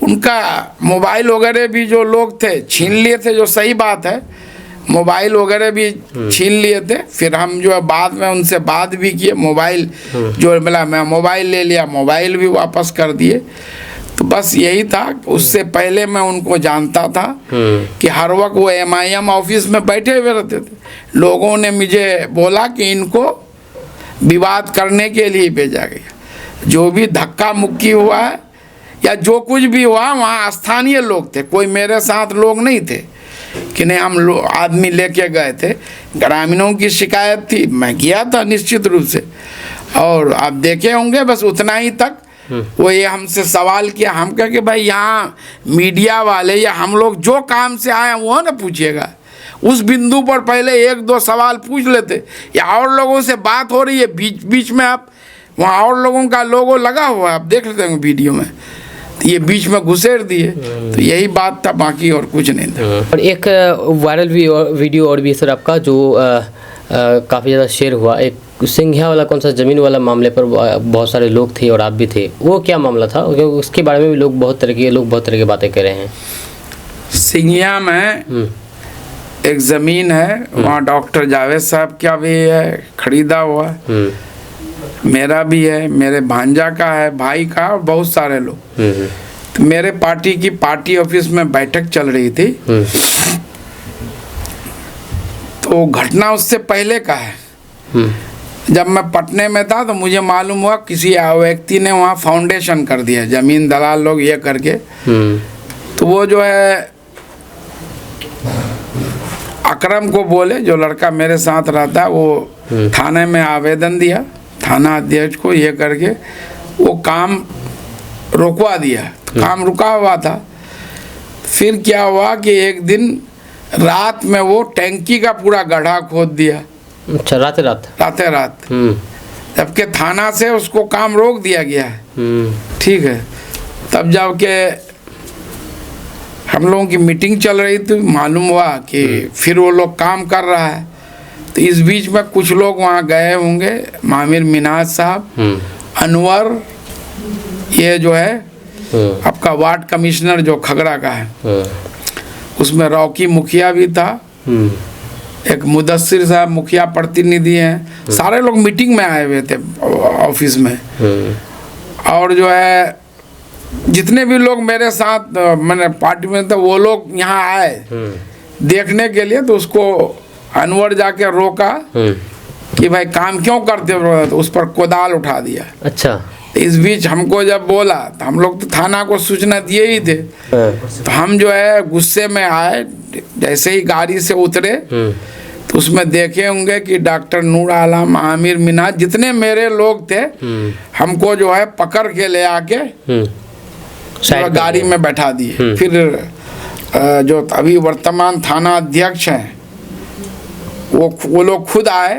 उनका मोबाइल वगैरह भी जो लोग थे छीन लिए थे, जो सही बात है, मोबाइल वगैरह भी छीन लिए थे। फिर हम जो है बाद में उनसे बात भी किए, मोबाइल जो मिला मैं मोबाइल ले लिया, मोबाइल भी वापस कर दिए। तो बस यही था। उससे पहले मैं उनको जानता था कि हर वक्त वो MIM ऑफिस में बैठे हुए रहते थे। लोगों ने मुझे बोला कि इनको विवाद करने के लिए भेजा गया। जो भी धक्का मुक्की हुआ है या जो कुछ भी हुआ, वहाँ स्थानीय लोग थे, कोई मेरे साथ लोग नहीं थे कि नहीं हम आदमी लेके गए थे। ग्रामीणों की शिकायत थी, मैं गया था निश्चित रूप से। और आप देखे होंगे बस उतना ही तक वो ये हमसे सवाल किया। हम कहे कि भाई यहाँ मीडिया वाले या हम लोग जो काम से आए हैं वो ना पूछिएगा। उस बिंदु पर पहले 1-2 सवाल पूछ लेते, या और लोगों से बात हो रही है बीच बीच में आप वहाँ और लोगों का लोगो लगा हुआ है, आप देख लेते हैं वीडियो में, तो ये बीच में घुसेड़ दिए। तो यही बात था, बाकी और कुछ नहीं था। और एक वायरल वीडियो और भी सर आपका जो काफ़ी ज़्यादा शेयर हुआ, एक सिंघिया वाला कौन सा ज़मीन वाला मामले पर बहुत सारे लोग थे और आप भी थे, वो क्या मामला था? क्योंकि उसके बारे में भी लोग बहुत तरह की बातें कर रहे हैं। सिंघिया में एक ज़मीन है, वहाँ डॉक्टर जावेद साहब का भी है, खरीदा हुआ, मेरा भी है, मेरे भांजा का है, भाई का, और बहुत सारे लोग। तो मेरे पार्टी की पार्टी ऑफिस में बैठक चल रही थी। तो घटना उससे पहले का है। जब मैं पटने में था तो मुझे मालूम हुआ किसी व्यक्ति ने वहाँ फाउंडेशन कर दिया, जमीन दलाल लोग ये करके। तो वो जो है अकरम को बोले, जो लड़का मेरे साथ रहता है, वो थाने में आवेदन दिया, थाना अध्यक्ष को, ये करके वो काम रोकवा दिया। काम रुका हुआ था। फिर क्या हुआ कि एक दिन रात में वो टैंकी का पूरा गड्ढा खोद दिया। अच्छा, रात रात जबकि थाना से उसको काम रोक दिया गया है। ठीक है। तब जबकि हम लोगों की मीटिंग चल रही थी, मालूम हुआ कि फिर वो लोग काम कर रहा है। तो इस बीच में कुछ लोग वहाँ गए होंगे, मामिर मिनाज साहब, अनवर, ये जो है आपका वार्ड कमिश्नर जो खगड़ा का है, उसमें रौकी मुखिया भी था, एक मुदस्सिर साहब मुखिया प्रतिनिधि हैं, सारे लोग मीटिंग में आए हुए थे ऑफिस में। और जो है जितने भी लोग मेरे साथ मैंने पार्टी में थे, वो लोग यहाँ आए देखने के लिए। तो उसको अनवर जाके रोका कि भाई काम क्यों करते हो, तो उस पर कोदाल उठा दिया। अच्छा। इस बीच हमको जब बोला तो हम लोग तो थाना को सूचना दिए ही थे। तो हम जो है गुस्से में आए, जैसे ही गाड़ी से उतरे तो उसमें देखे होंगे कि डॉक्टर नूर आलम, आमिर मिनाज, जितने मेरे लोग थे, हमको जो है पकड़ के ले आके गाड़ी में बैठा दिए। फिर जो अभी वर्तमान थाना अध्यक्ष हैं वो लोग खुद आए,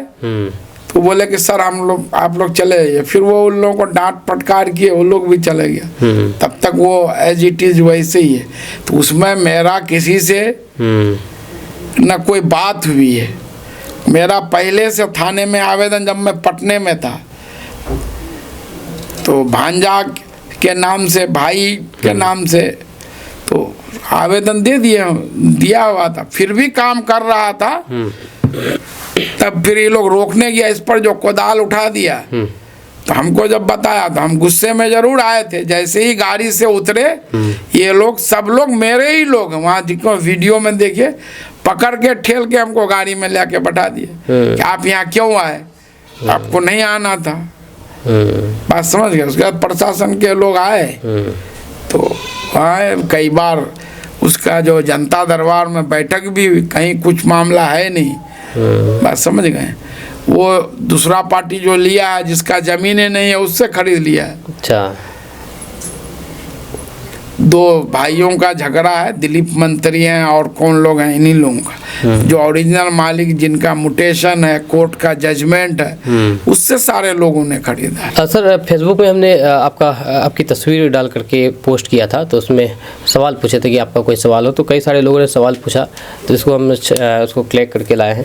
तो बोले कि सर आप लोग चले जाइए। फिर वो उन लोगों को डांट फटकार किए, वो लोग भी चले गए। तब तक वो एज इट इज वैसे ही है। तो उसमें मेरा किसी से न कोई बात हुई है। मेरा पहले से थाने में आवेदन, जब मैं पटने में था, तो भांजा के नाम से, भाई के नाम से तो आवेदन दिया हुआ था, फिर भी काम कर रहा था। तब फिर ये लोग रोकने गया, इस पर जो कोदाल उठा दिया। तो हमको जब बताया तो हम गुस्से में जरूर आए थे। जैसे ही गाड़ी से उतरे, ये लोग सब लोग मेरे ही लोग हैं, वहाँ जिनको वीडियो में देखे, पकड़ के ठेल के हमको गाड़ी में लेके बैठा दिए कि आप यहाँ क्यों आए, आपको नहीं आना था। बात समझ गए। उसके बाद प्रशासन के लोग आए, तो आए कई बार। उसका जो जनता दरबार में बैठक भी, कहीं कुछ मामला है नहीं, बात समझ गए। वो दूसरा पार्टी जो लिया है, जिसका जमीनें नहीं है, उससे खरीद लिया है। अच्छा। 2 भाइयों का झगड़ा है, दिलीप मंत्री हैं और कौन लोग हैं, इन्हीं लोगों का। जो ओरिजिनल मालिक, जिनका मुटेशन है, कोर्ट का जजमेंट है, उससे सारे लोगों ने खरीदा है। सर, फेसबुक में हमने आपकी तस्वीर डाल करके पोस्ट किया था, तो उसमें सवाल पूछे थे कि आपका कोई सवाल हो। तो कई सारे लोगों ने सवाल पूछा, तो इसको हम उसको क्लिक करके लाए हैं।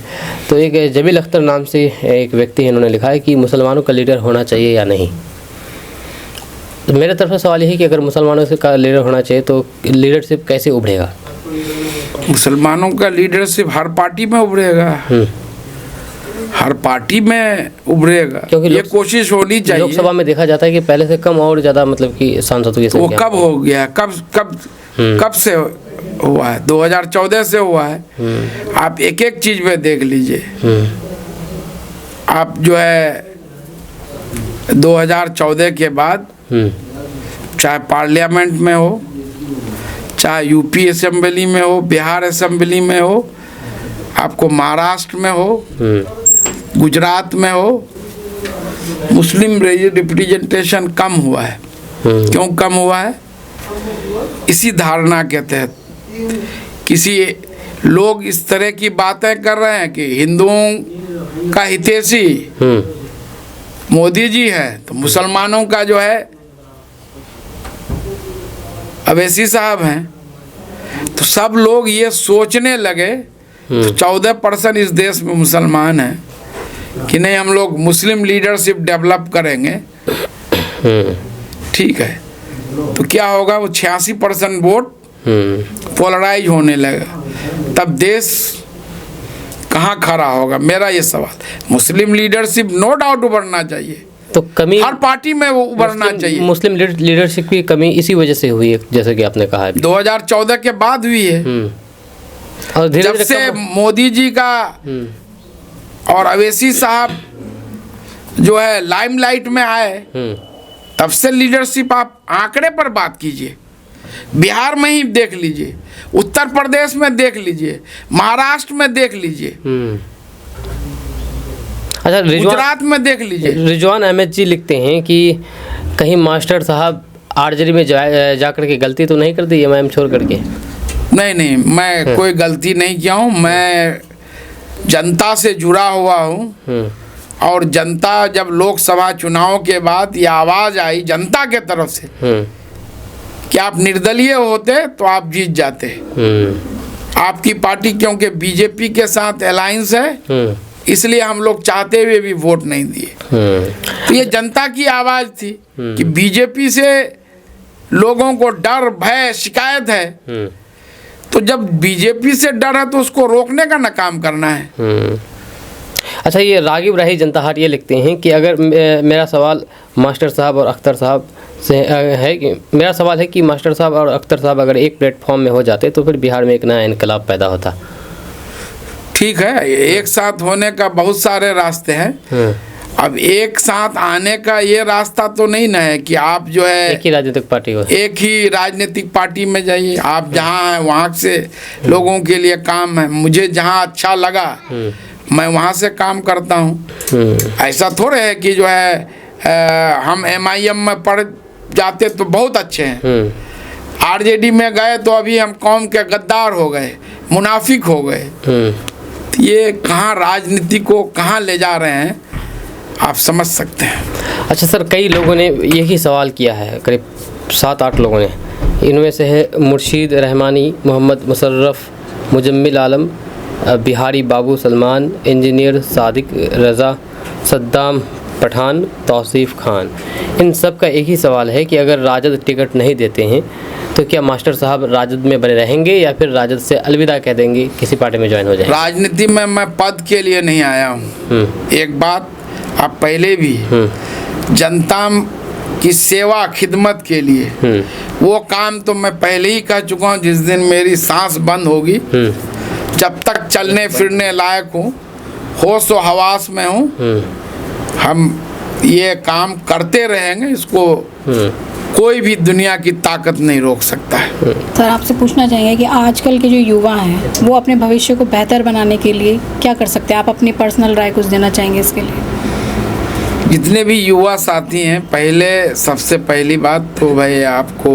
तो एक जमील अख्तर नाम से एक व्यक्ति है, उन्होंने लिखा है कि मुसलमानों का लीडर होना चाहिए या नहीं। तो मेरे तरफ से सवाल ये है कि अगर मुसलमानों से का लीडर होना चाहिए तो लीडरशिप कैसे उभरेगा? मुसलमानों का लीडरशिप हर पार्टी में उभरेगा, हर पार्टी में उभरेगा, क्योंकि ये कोशिश होनी चाहिए। लोकसभा में देखा जाता है कि पहले से कम और ज़्यादा मतलब कि सांसदों की वो संख्या। कब हो गया, कब से हुआ है? 2014 से हुआ है। आप एक एक चीज में देख लीजिए। आप जो है 2014 के बाद चाहे पार्लियामेंट में हो, चाहे यूपी असेंबली में हो, बिहार असेंबली में हो, आपको महाराष्ट्र में हो, गुजरात में हो, मुस्लिम रिप्रेजेंटेशन कम हुआ है। क्यों कम हुआ है? इसी धारणा के तहत किसी लोग इस तरह की बातें कर रहे हैं कि हिंदुओं का हितैषी मोदी जी है, तो मुसलमानों का जो है अवैसी साहब हैं। तो सब लोग ये सोचने लगे, तो 14% इस देश में मुसलमान हैं कि नहीं, हम लोग मुस्लिम लीडरशिप डेवलप करेंगे। ठीक है, तो क्या होगा? वो 86% वोट पोलराइज होने लगा, तब देश कहाँ खड़ा होगा? मेरा ये सवाल। मुस्लिम लीडरशिप नो डाउट उभरना चाहिए, तो कमी हर पार्टी में वो उभरना चाहिए। मुस्लिम लीडरशिप की कमी इसी वजह से हुई है, जैसे कि आपने कहा है 2014 के बाद हुई है। और धीरे जब से मोदी जी का और अवैसी साहब जो है लाइमलाइट में आए, तब से लीडरशिप। आप आंकड़े पर बात कीजिए, बिहार में ही देख लीजिए, उत्तर प्रदेश में देख लीजिए, महाराष्ट्र में देख लीजिए, अच्छा गुजरात में देख लीजिए। रिजवान अहमद जी लिखते हैं कि कहीं मास्टर साहब आरजेडी में जाकर के गलती तो नहीं कर दी एमआईएम छोड़ करके? नहीं, मैं कोई गलती नहीं किया हूँ। मैं जनता से जुड़ा हुआ हूँ, और जनता जब लोकसभा चुनाव के बाद ये आवाज़ आई जनता के तरफ से कि आप निर्दलीय होते तो आप जीत जाते। आपकी पार्टी क्योंकि बीजेपी के साथ अलायंस है, इसलिए हम लोग चाहते हुए भी वोट नहीं दिए। तो ये जनता की आवाज़ थी कि बीजेपी से लोगों को डर, भय, शिकायत है। तो जब बीजेपी से डर है तो उसको रोकने का ना काम करना है। अच्छा, ये रागिब राही जनता हाट ये लिखते हैं कि अगर मेरा सवाल मास्टर साहब और अख्तर साहब से है कि मेरा सवाल है कि मास्टर साहब और अख्तर साहब अगर एक प्लेटफॉर्म में हो जाते तो फिर बिहार में एक नया इनकलाब पैदा होता। ठीक है, एक साथ होने का बहुत सारे रास्ते हैं। अब एक साथ आने का ये रास्ता तो नहीं ना है कि आप जो है एक ही राजनीतिक पार्टी हो, एक ही राजनीतिक पार्टी में जाइए। आप जहाँ हैं वहाँ से लोगों के लिए काम है। मुझे जहाँ अच्छा लगा मैं वहाँ से काम करता हूँ। ऐसा थोड़े है कि जो है हम एमआईएम में पढ़ जाते तो बहुत अच्छे हैं, आरजेडी में गए तो अभी हम कौम के गद्दार हो गए, मुनाफिक हो गए। तो ये कहाँ राजनीति को कहाँ ले जा रहे हैं आप समझ सकते हैं। अच्छा सर, कई लोगों ने यही सवाल किया है, करीब 7-8 लोगों ने। इनमें से है मुर्शीद रहमानी, मोहम्मद मुशर्रफ, मुजम्मिल आलम, बिहारी बाबू सलमान, इंजीनियर सादिक रज़ा, सद्दाम पठान, तौसीफ़ खान। इन सब का एक ही सवाल है कि अगर राजद टिकट नहीं देते हैं तो क्या मास्टर साहब राजद में बने रहेंगे या फिर राजद से अलविदा कह देंगे, किसी पार्टी में ज्वाइन हो जाएंगे? राजनीति में मैं पद के लिए नहीं आया हूँ। एक बात आप पहले भी जनता की सेवा खिदमत के लिए वो काम तो मैं पहले ही कह चुका हूँ। जिस दिन मेरी सांस बंद होगी, जब तक चलने फिरने लायक हूँ, होश व हवास में हूँ, हम ये काम करते रहेंगे। इसको कोई भी दुनिया की ताकत नहीं रोक सकता है। सर, आपसे पूछना चाहेंगे कि आजकल के जो युवा हैं वो अपने भविष्य को बेहतर बनाने के लिए क्या कर सकते हैं? आप अपनी पर्सनल राय कुछ देना चाहेंगे इसके लिए? जितने भी युवा साथी हैं, पहले सबसे पहली बात तो भाई आपको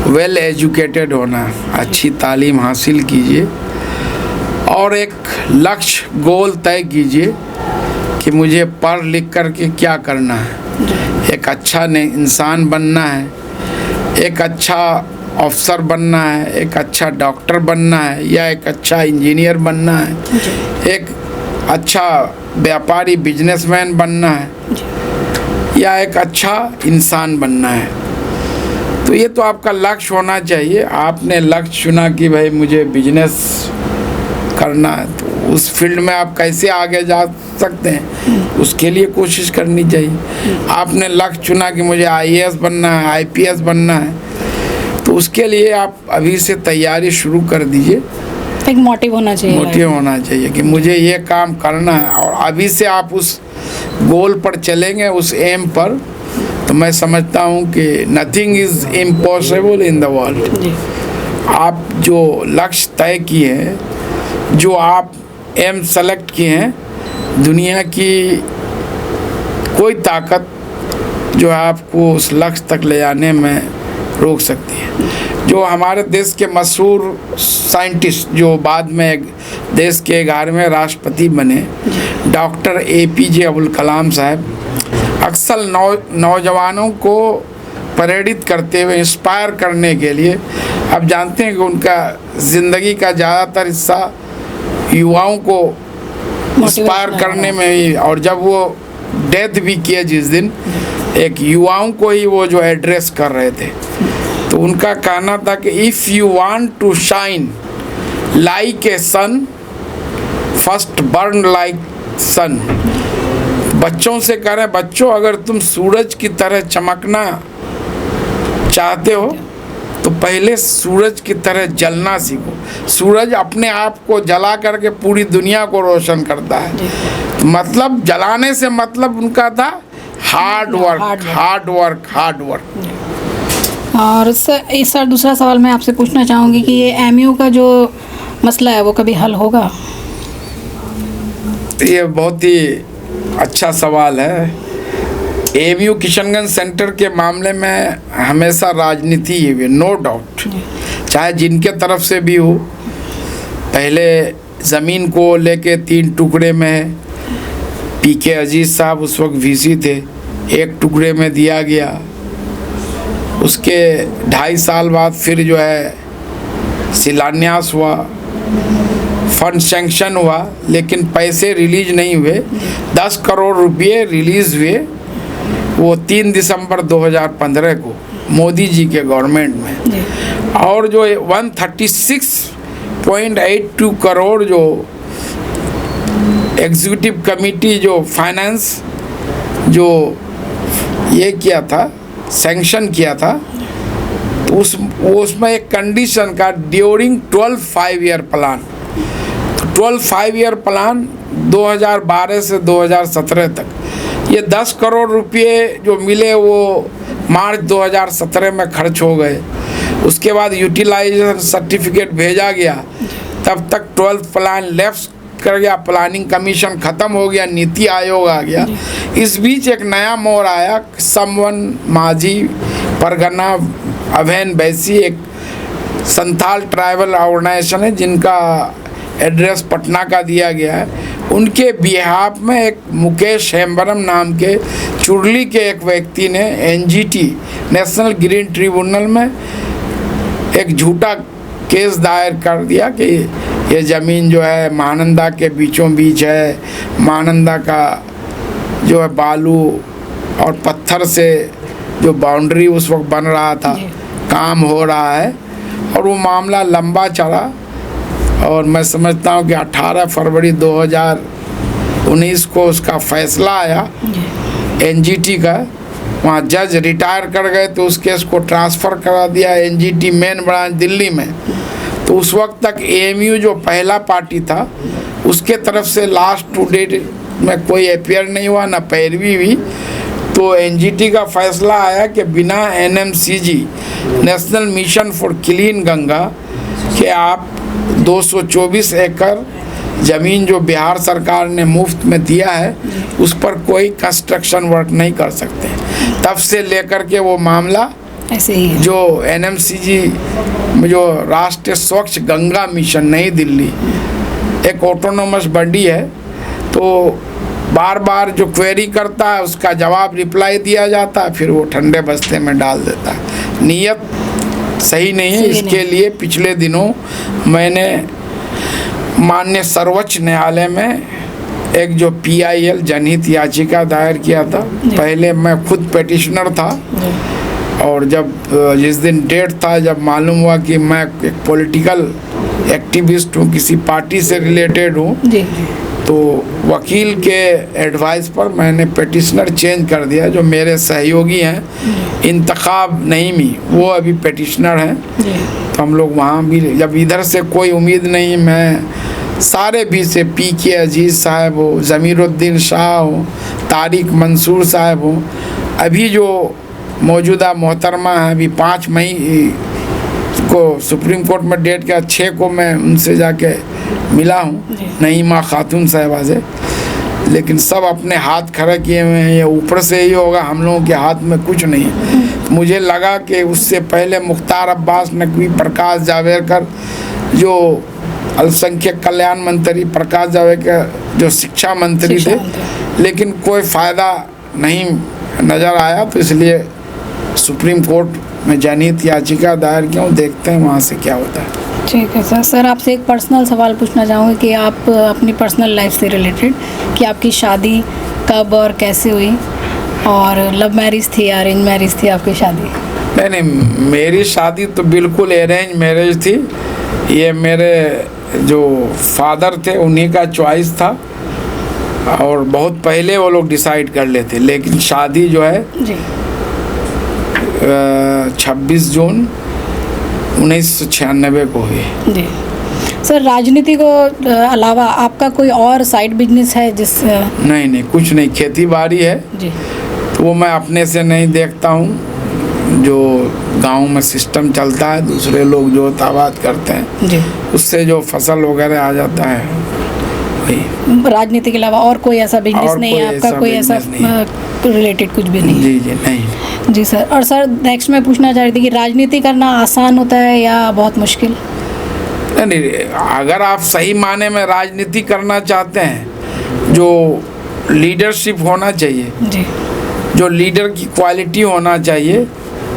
वेल एजुकेटेड होना, अच्छी तालीम हासिल कीजिए और एक लक्ष्य गोल तय कीजिए कि मुझे पढ़ लिख करके क्या करना है। एक अच्छा इंसान बनना है, एक अच्छा अफसर बनना है, एक अच्छा डॉक्टर बनना है, या एक अच्छा इंजीनियर बनना है, एक अच्छा व्यापारी बिजनेसमैन बनना है, या एक अच्छा इंसान बनना है। तो ये तो आपका लक्ष्य होना चाहिए। आपने लक्ष्य चुना कि भाई मुझे बिजनेस करना है, तो उस फील्ड में आप कैसे आगे जा सकते हैं, उसके लिए कोशिश करनी चाहिए। आपने लक्ष्य चुना कि मुझे आईएएस बनना है, आईपीएस बनना है, तो उसके लिए आप अभी से तैयारी शुरू कर दीजिए। एक मोटिव होना चाहिए, मोटिव होना चाहिए कि मुझे ये काम करना है, और अभी से आप उस गोल पर चलेंगे, उस एम पर, तो मैं समझता हूँ कि nothing is impossible in the world. आप जो लक्ष्य तय किए हैं, जो आप एम सेलेक्ट किए हैं, दुनिया की कोई ताकत जो है आपको उस लक्ष्य तक ले जाने में रोक सकती है। जो हमारे देश के मशहूर साइंटिस्ट जो बाद में देश के 11वें राष्ट्रपति बने, डॉक्टर APJ अब्दुल कलाम साहब, अक्सर नौजवानों को प्रेरित करते हुए, इंस्पायर करने के लिए, आप जानते हैं कि उनका ज़िंदगी का ज़्यादातर हिस्सा युवाओं को इंस्पायर करने में ही, और जब वो डेथ भी किए जिस दिन, एक युवाओं को ही वो जो एड्रेस कर रहे थे, तो उनका कहना था कि if you want to shine like a sun, first burn like sun. बच्चों से कह रहे हैं, बच्चों अगर तुम सूरज की तरह चमकना चाहते हो तो पहले सूरज की तरह जलना सीखो। सूरज अपने आप को जला करके पूरी दुनिया को रोशन करता है। तो मतलब जलाने से मतलब उनका था hard work, hard work, hard work. और सर दूसरा सवाल मैं आपसे पूछना चाहूँगी कि ये MU का जो मसला है वो कभी हल होगा? ये बहुत ही अच्छा सवाल है। AMU किशनगंज सेंटर के मामले में हमेशा राजनीति ही हुई, नो डाउट, चाहे जिनके तरफ से भी हो। पहले ज़मीन को लेके 3 टुकड़े में PK अजीज़ साहब उस वक्त VC थे, 1 टुकड़े में दिया गया। उसके 2.5 साल बाद फिर जो है शिलान्यास हुआ, फंड सैंक्शन हुआ, लेकिन पैसे रिलीज नहीं हुए। 10 करोड़ रुपये रिलीज़ हुए, वो 3 दिसंबर 2015 को मोदी जी के गवर्नमेंट में। और जो 136.82 करोड़ जो एग्जीक्यूटिव कमेटी जो फाइनेंस जो ये किया था, सैंक्शन किया था, तो उसमें एक कंडीशन का during 12 5-year plan. 12 5-year plan 2012 से 2017 तक, ये 10 करोड़ रुपये जो मिले वो मार्च 2017 में खर्च हो गए। उसके बाद यूटिलाइजेशन सर्टिफिकेट भेजा गया, तब तक 12 प्लान लैप्स कर गया, प्लानिंग कमीशन ख़त्म हो गया, नीति आयोग आ गया। इस बीच एक नया मोड़ आया, समवन माझी परगना अभेन बैसी, एक संथाल ट्राइबल ऑर्गेनाइजेशन है जिनका एड्रेस पटना का दिया गया है। उनके बिहाफ में एक मुकेश हेम्बरम नाम के चुरली के एक व्यक्ति ने NGT नेशनल ग्रीन ट्रिब्यूनल में एक झूठा केस दायर कर दिया कि ये ज़मीन जो है महानंदा के बीचों बीच है, महानंदा का जो है बालू और पत्थर से जो बाउंड्री उस वक्त बन रहा था, काम हो रहा है। और वो मामला लंबा चला, और मैं समझता हूँ कि 18 फरवरी 2019 को उसका फैसला आया NGT का। वहाँ जज रिटायर कर गए तो उस केस को ट्रांसफ़र करा दिया NGT मेन ब्रांच दिल्ली में। तो उस वक्त तक AMU जो पहला पार्टी था, उसके तरफ से लास्ट टू डेट में कोई अपेयर नहीं हुआ, ना पैरवी हुई। तो NGT का फैसला आया कि बिना NMCG national mission for clean Ganga के आप 224 एकड़ ज़मीन जो बिहार सरकार ने मुफ्त में दिया है, उस पर कोई कंस्ट्रक्शन वर्क नहीं कर सकते। तब से लेकर के वो मामला ऐसे ही है। जो NMCG जो राष्ट्रीय स्वच्छ गंगा मिशन नई दिल्ली एक ऑटोनोमस बॉडी है, तो बार बार जो क्वेरी करता है उसका जवाब रिप्लाई दिया जाता है, फिर वो ठंडे बस्ते में डाल देता है। नीयत सही नहीं है। इसके लिए पिछले दिनों मैंने माननीय सर्वोच्च न्यायालय में एक जो PIL जनहित याचिका दायर किया था। पहले मैं खुद पेटिशनर था, और जब जिस दिन डेट था, जब मालूम हुआ कि मैं एक पॉलिटिकल एक्टिविस्ट हूँ, किसी पार्टी से रिलेटेड हूँ, तो वकील के एडवाइस पर मैंने पेटिशनर चेंज कर दिया। जो मेरे सहयोगी हैं इंतखाब नईमी, वो अभी पेटिशनर हैं। तो हम लोग वहाँ भी, जब इधर से कोई उम्मीद नहीं, मैं सारे भी से PK अजीज़ साहब हो, ज़मीरुद्दीन शाह हो, तारिक मंसूर साहब हो, अभी जो मौजूदा मोहतरमा है, अभी 5 मई को सुप्रीम कोर्ट में डेट किया, 6 को मैं उनसे जाके मिला हूँ, नईमा खातून साहिबा से। लेकिन सब अपने हाथ खड़े किए हुए हैं, ये ऊपर से ही होगा, हम लोगों के हाथ में कुछ नहीं है। मुझे लगा कि उससे पहले मुख्तार अब्बास नकवी, प्रकाश जावड़ेकर जो अल्पसंख्यक कल्याण मंत्री, प्रकाश जावड़ेकर जो शिक्षा मंत्री थे, लेकिन कोई फ़ायदा नहीं नज़र आया। तो इसलिए सुप्रीम कोर्ट में जनहित याचिका दायर किया हूँ, देखते हैं वहाँ से क्या होता है। ठीक है सर। सर आपसे एक पर्सनल सवाल पूछना चाहूँगी कि आप अपनी पर्सनल लाइफ से रिलेटेड, कि आपकी शादी कब और कैसे हुई, और लव मैरिज थी या अरेंज मैरिज थी आपकी शादी? नहीं, मेरी शादी तो बिल्कुल अरेंज मैरिज थी। ये मेरे जो फादर थे उन्हीं का चॉइस था, और बहुत पहले वो लोग डिसाइड कर लेते। लेकिन शादी जो है जी 26 जून 1996 को हुई। जी सर, राजनीति को अलावा आपका कोई और साइड बिजनेस है जिस? नहीं, कुछ नहीं, खेती बाड़ी है जी। तो वो मैं अपने से नहीं देखता हूँ। जो गांव में सिस्टम चलता है, दूसरे लोग जो ताबाद करते हैं जी, उससे जो फसल वगैरह आ जाता है वही। राजनीति के अलावा और कोई ऐसा बिजनेस और नहीं कोई है आपका? ऐसा कोई ऐसा बिजनेस रिलेटेड कुछ भी नहीं? जी नहीं। जी सर। और सर नेक्स्ट मैं पूछना चाह रही थी कि राजनीति करना आसान होता है या बहुत मुश्किल? नहीं, अगर आप सही माने में राजनीति करना चाहते हैं, जो लीडरशिप होना चाहिए, जी जो लीडर की क्वालिटी होना चाहिए,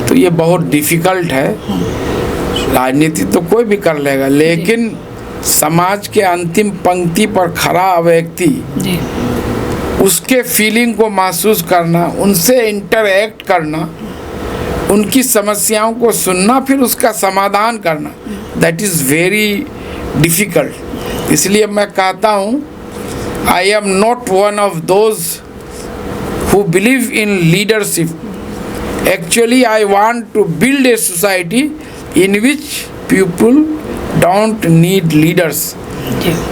तो ये बहुत डिफ़िकल्ट है। राजनीति तो कोई भी कर लेगा, लेकिन समाज के अंतिम पंक्ति पर खड़ा व्यक्ति, जी उसके फीलिंग को महसूस करना, उनसे इंटरैक्ट करना, उनकी समस्याओं को सुनना, फिर उसका समाधान करना, दैट इज़ वेरी डिफ़िकल्ट। इसलिए मैं कहता हूँ, I am not one of those who believe in leadership. Actually, I want to build a society in which people don't need leaders.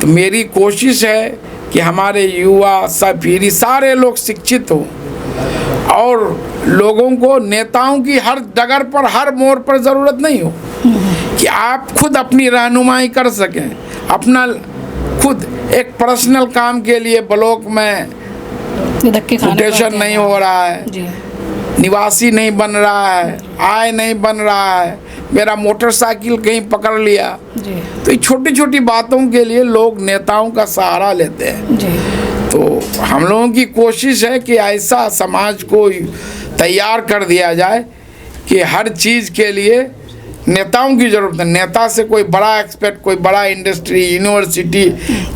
तो मेरी कोशिश है कि हमारे युवा, पीढ़ी, सारे लोग शिक्षित हों, और लोगों को नेताओं की हर डगर पर, हर मोड़ पर ज़रूरत नहीं हो, कि आप खुद अपनी रहनुमाई कर सकें। अपना खुद एक पर्सनल काम के लिए ब्लॉक में रोटेशन नहीं हो रहा है, जी, निवासी नहीं बन रहा है, आय नहीं बन रहा है, मेरा मोटरसाइकिल कहीं पकड़ लिया, जी, तो ये छोटी छोटी बातों के लिए लोग नेताओं का सहारा लेते हैं। जी, तो हम लोगों की कोशिश है कि ऐसा समाज को तैयार कर दिया जाए कि हर चीज़ के लिए नेताओं की ज़रूरत है। नेता से कोई बड़ा एक्सपेक्ट, कोई बड़ा इंडस्ट्री, यूनिवर्सिटी,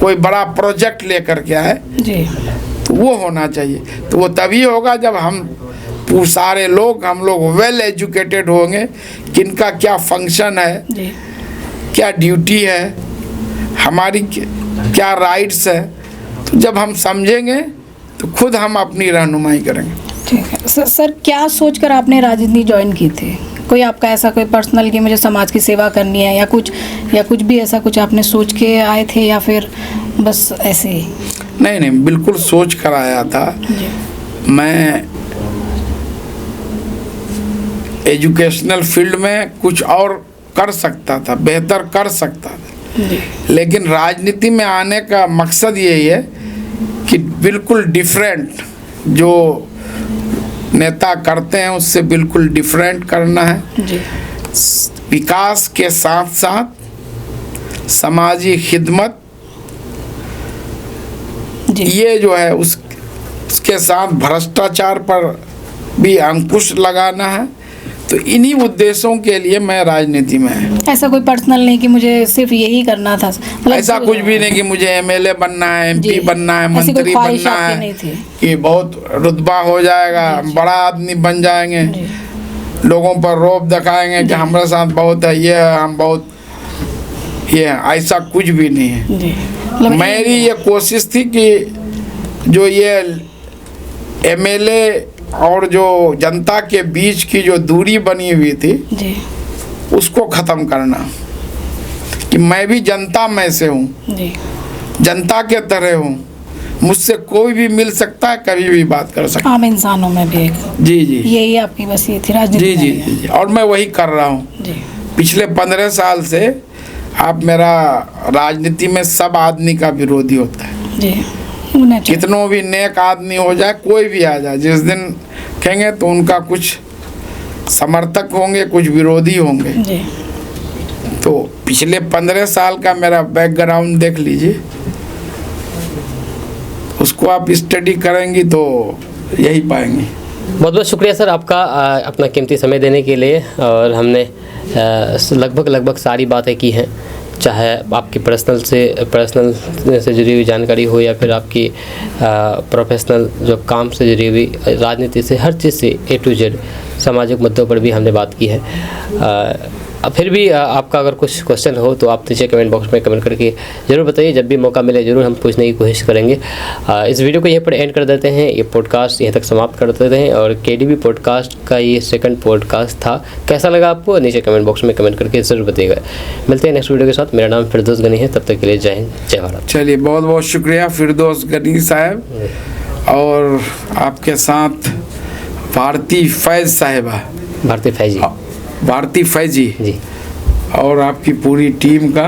कोई बड़ा प्रोजेक्ट लेकर के आए, जी, तो वो होना चाहिए। तो वो तभी होगा जब हम सारे लोग, हम लोग वेल एजुकेटेड होंगे, किनका क्या फंक्शन है, जी, क्या ड्यूटी है, हमारी क्या राइट्स है। तो जब हम समझेंगे तो खुद हम अपनी रहनुमाई करेंगे। ठीक है सर, क्या सोचकर आपने राजनीति ज्वाइन की थी? कोई आपका ऐसा कोई पर्सनल कि मुझे समाज की सेवा करनी है, या कुछ भी ऐसा कुछ आपने सोच के आए थे, या फिर बस ऐसे ही? नहीं, बिल्कुल सोच कर आया था। मैं एजुकेशनल फील्ड में कुछ और कर सकता था, बेहतर कर सकता था, लेकिन राजनीति में आने का मकसद यही है कि बिल्कुल डिफरेंट जो नेता करते हैं उससे बिल्कुल डिफरेंट करना है। जी, विकास के साथ साथ समाजी खिदमत, जी, ये जो है उसके साथ भ्रष्टाचार पर भी अंकुश लगाना है, तो इन्हीं उद्देश्यों के लिए मैं राजनीति में है। ऐसा कोई पर्सनल नहीं कि मुझे सिर्फ यही करना था, मतलब ऐसा कुछ भी नहीं कि मुझे एमएलए बनना है, एमपी जी। बनना है, ऐसी कोई मंत्री ख्वाहिश बनना आपकी है नहीं थी? कि बहुत रुतबा हो जाएगा, हम बड़ा आदमी बन जाएंगे, जी। लोगों पर रौब दिखाएंगे कि हमारे साथ बहुत है, ये है, हम बहुत ये है। ऐसा कुछ भी नहीं है। जी, मतलब मेरी ये कोशिश थी कि जो ये एमएलए और जो जनता के बीच की जो दूरी बनी हुई थी जी उसको ख़त्म करना, कि मैं भी जनता में से हूँ, जी जनता के तरह हूँ, मुझसे कोई भी मिल सकता है, कभी भी बात कर सकता आम इंसानों में भी एक है। जी जी यही आपकी बस ये थी राजनीति जी में जी नहीं जी, और मैं वही कर रहा हूँ है। जी पिछले 15 साल से। आप मेरा राजनीति में सब आदमी का विरोधी होता है, जी उन्हें चाहिए। कितनों भी नेक आदमी हो जाए, कोई भी आ जाए, जिस दिन कहेंगे तो उनका कुछ समर्थक होंगे, कुछ विरोधी होंगे। जी तो पिछले 15 साल का मेरा बैकग्राउंड देख लीजिए, उसको आप स्टडी करेंगी तो यही पाएंगे। बहुत बहुत शुक्रिया सर आपका अपना कीमती समय देने के लिए। और हमने लगभग सारी बातें की हैं, चाहे आपकी पर्सनल से जुड़ी हुई जानकारी हो या फिर आपकी प्रोफेशनल जो काम से जुड़ी हुई राजनीति से, हर चीज़ से A to Z सामाजिक मुद्दों पर भी हमने बात की है। फिर भी आपका अगर कुछ क्वेश्चन हो तो आप नीचे कमेंट बॉक्स में कमेंट करके ज़रूर बताइए। जब भी मौका मिले ज़रूर हम पूछने की कोशिश करेंगे। इस वीडियो को यहीं पर एंड कर देते हैं, ये पॉडकास्ट यहीं तक समाप्त कर देते हैं। और KDB पॉडकास्ट का ये सेकंड पॉडकास्ट था। कैसा लगा आपको नीचे कमेंट बॉक्स में कमेंट करके ज़रूर बताइएगा। मिलते हैं नेक्स्ट वीडियो के साथ। मेरा नाम फिरदौस गनी है। तब तक के लिए जय हिंद, जय भारत। चलिए, बहुत बहुत शुक्रिया फिरदौस गनी साहब, और आपके साथ भारती फैज साहिबा, भारती फैजी जी, और आपकी पूरी टीम का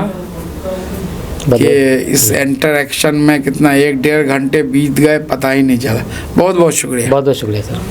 कि इस इंटरेक्शन में कितना 1-1.5 घंटे बीत गए पता ही नहीं चला। बहुत बहुत शुक्रिया। बहुत बहुत शुक्रिया सर।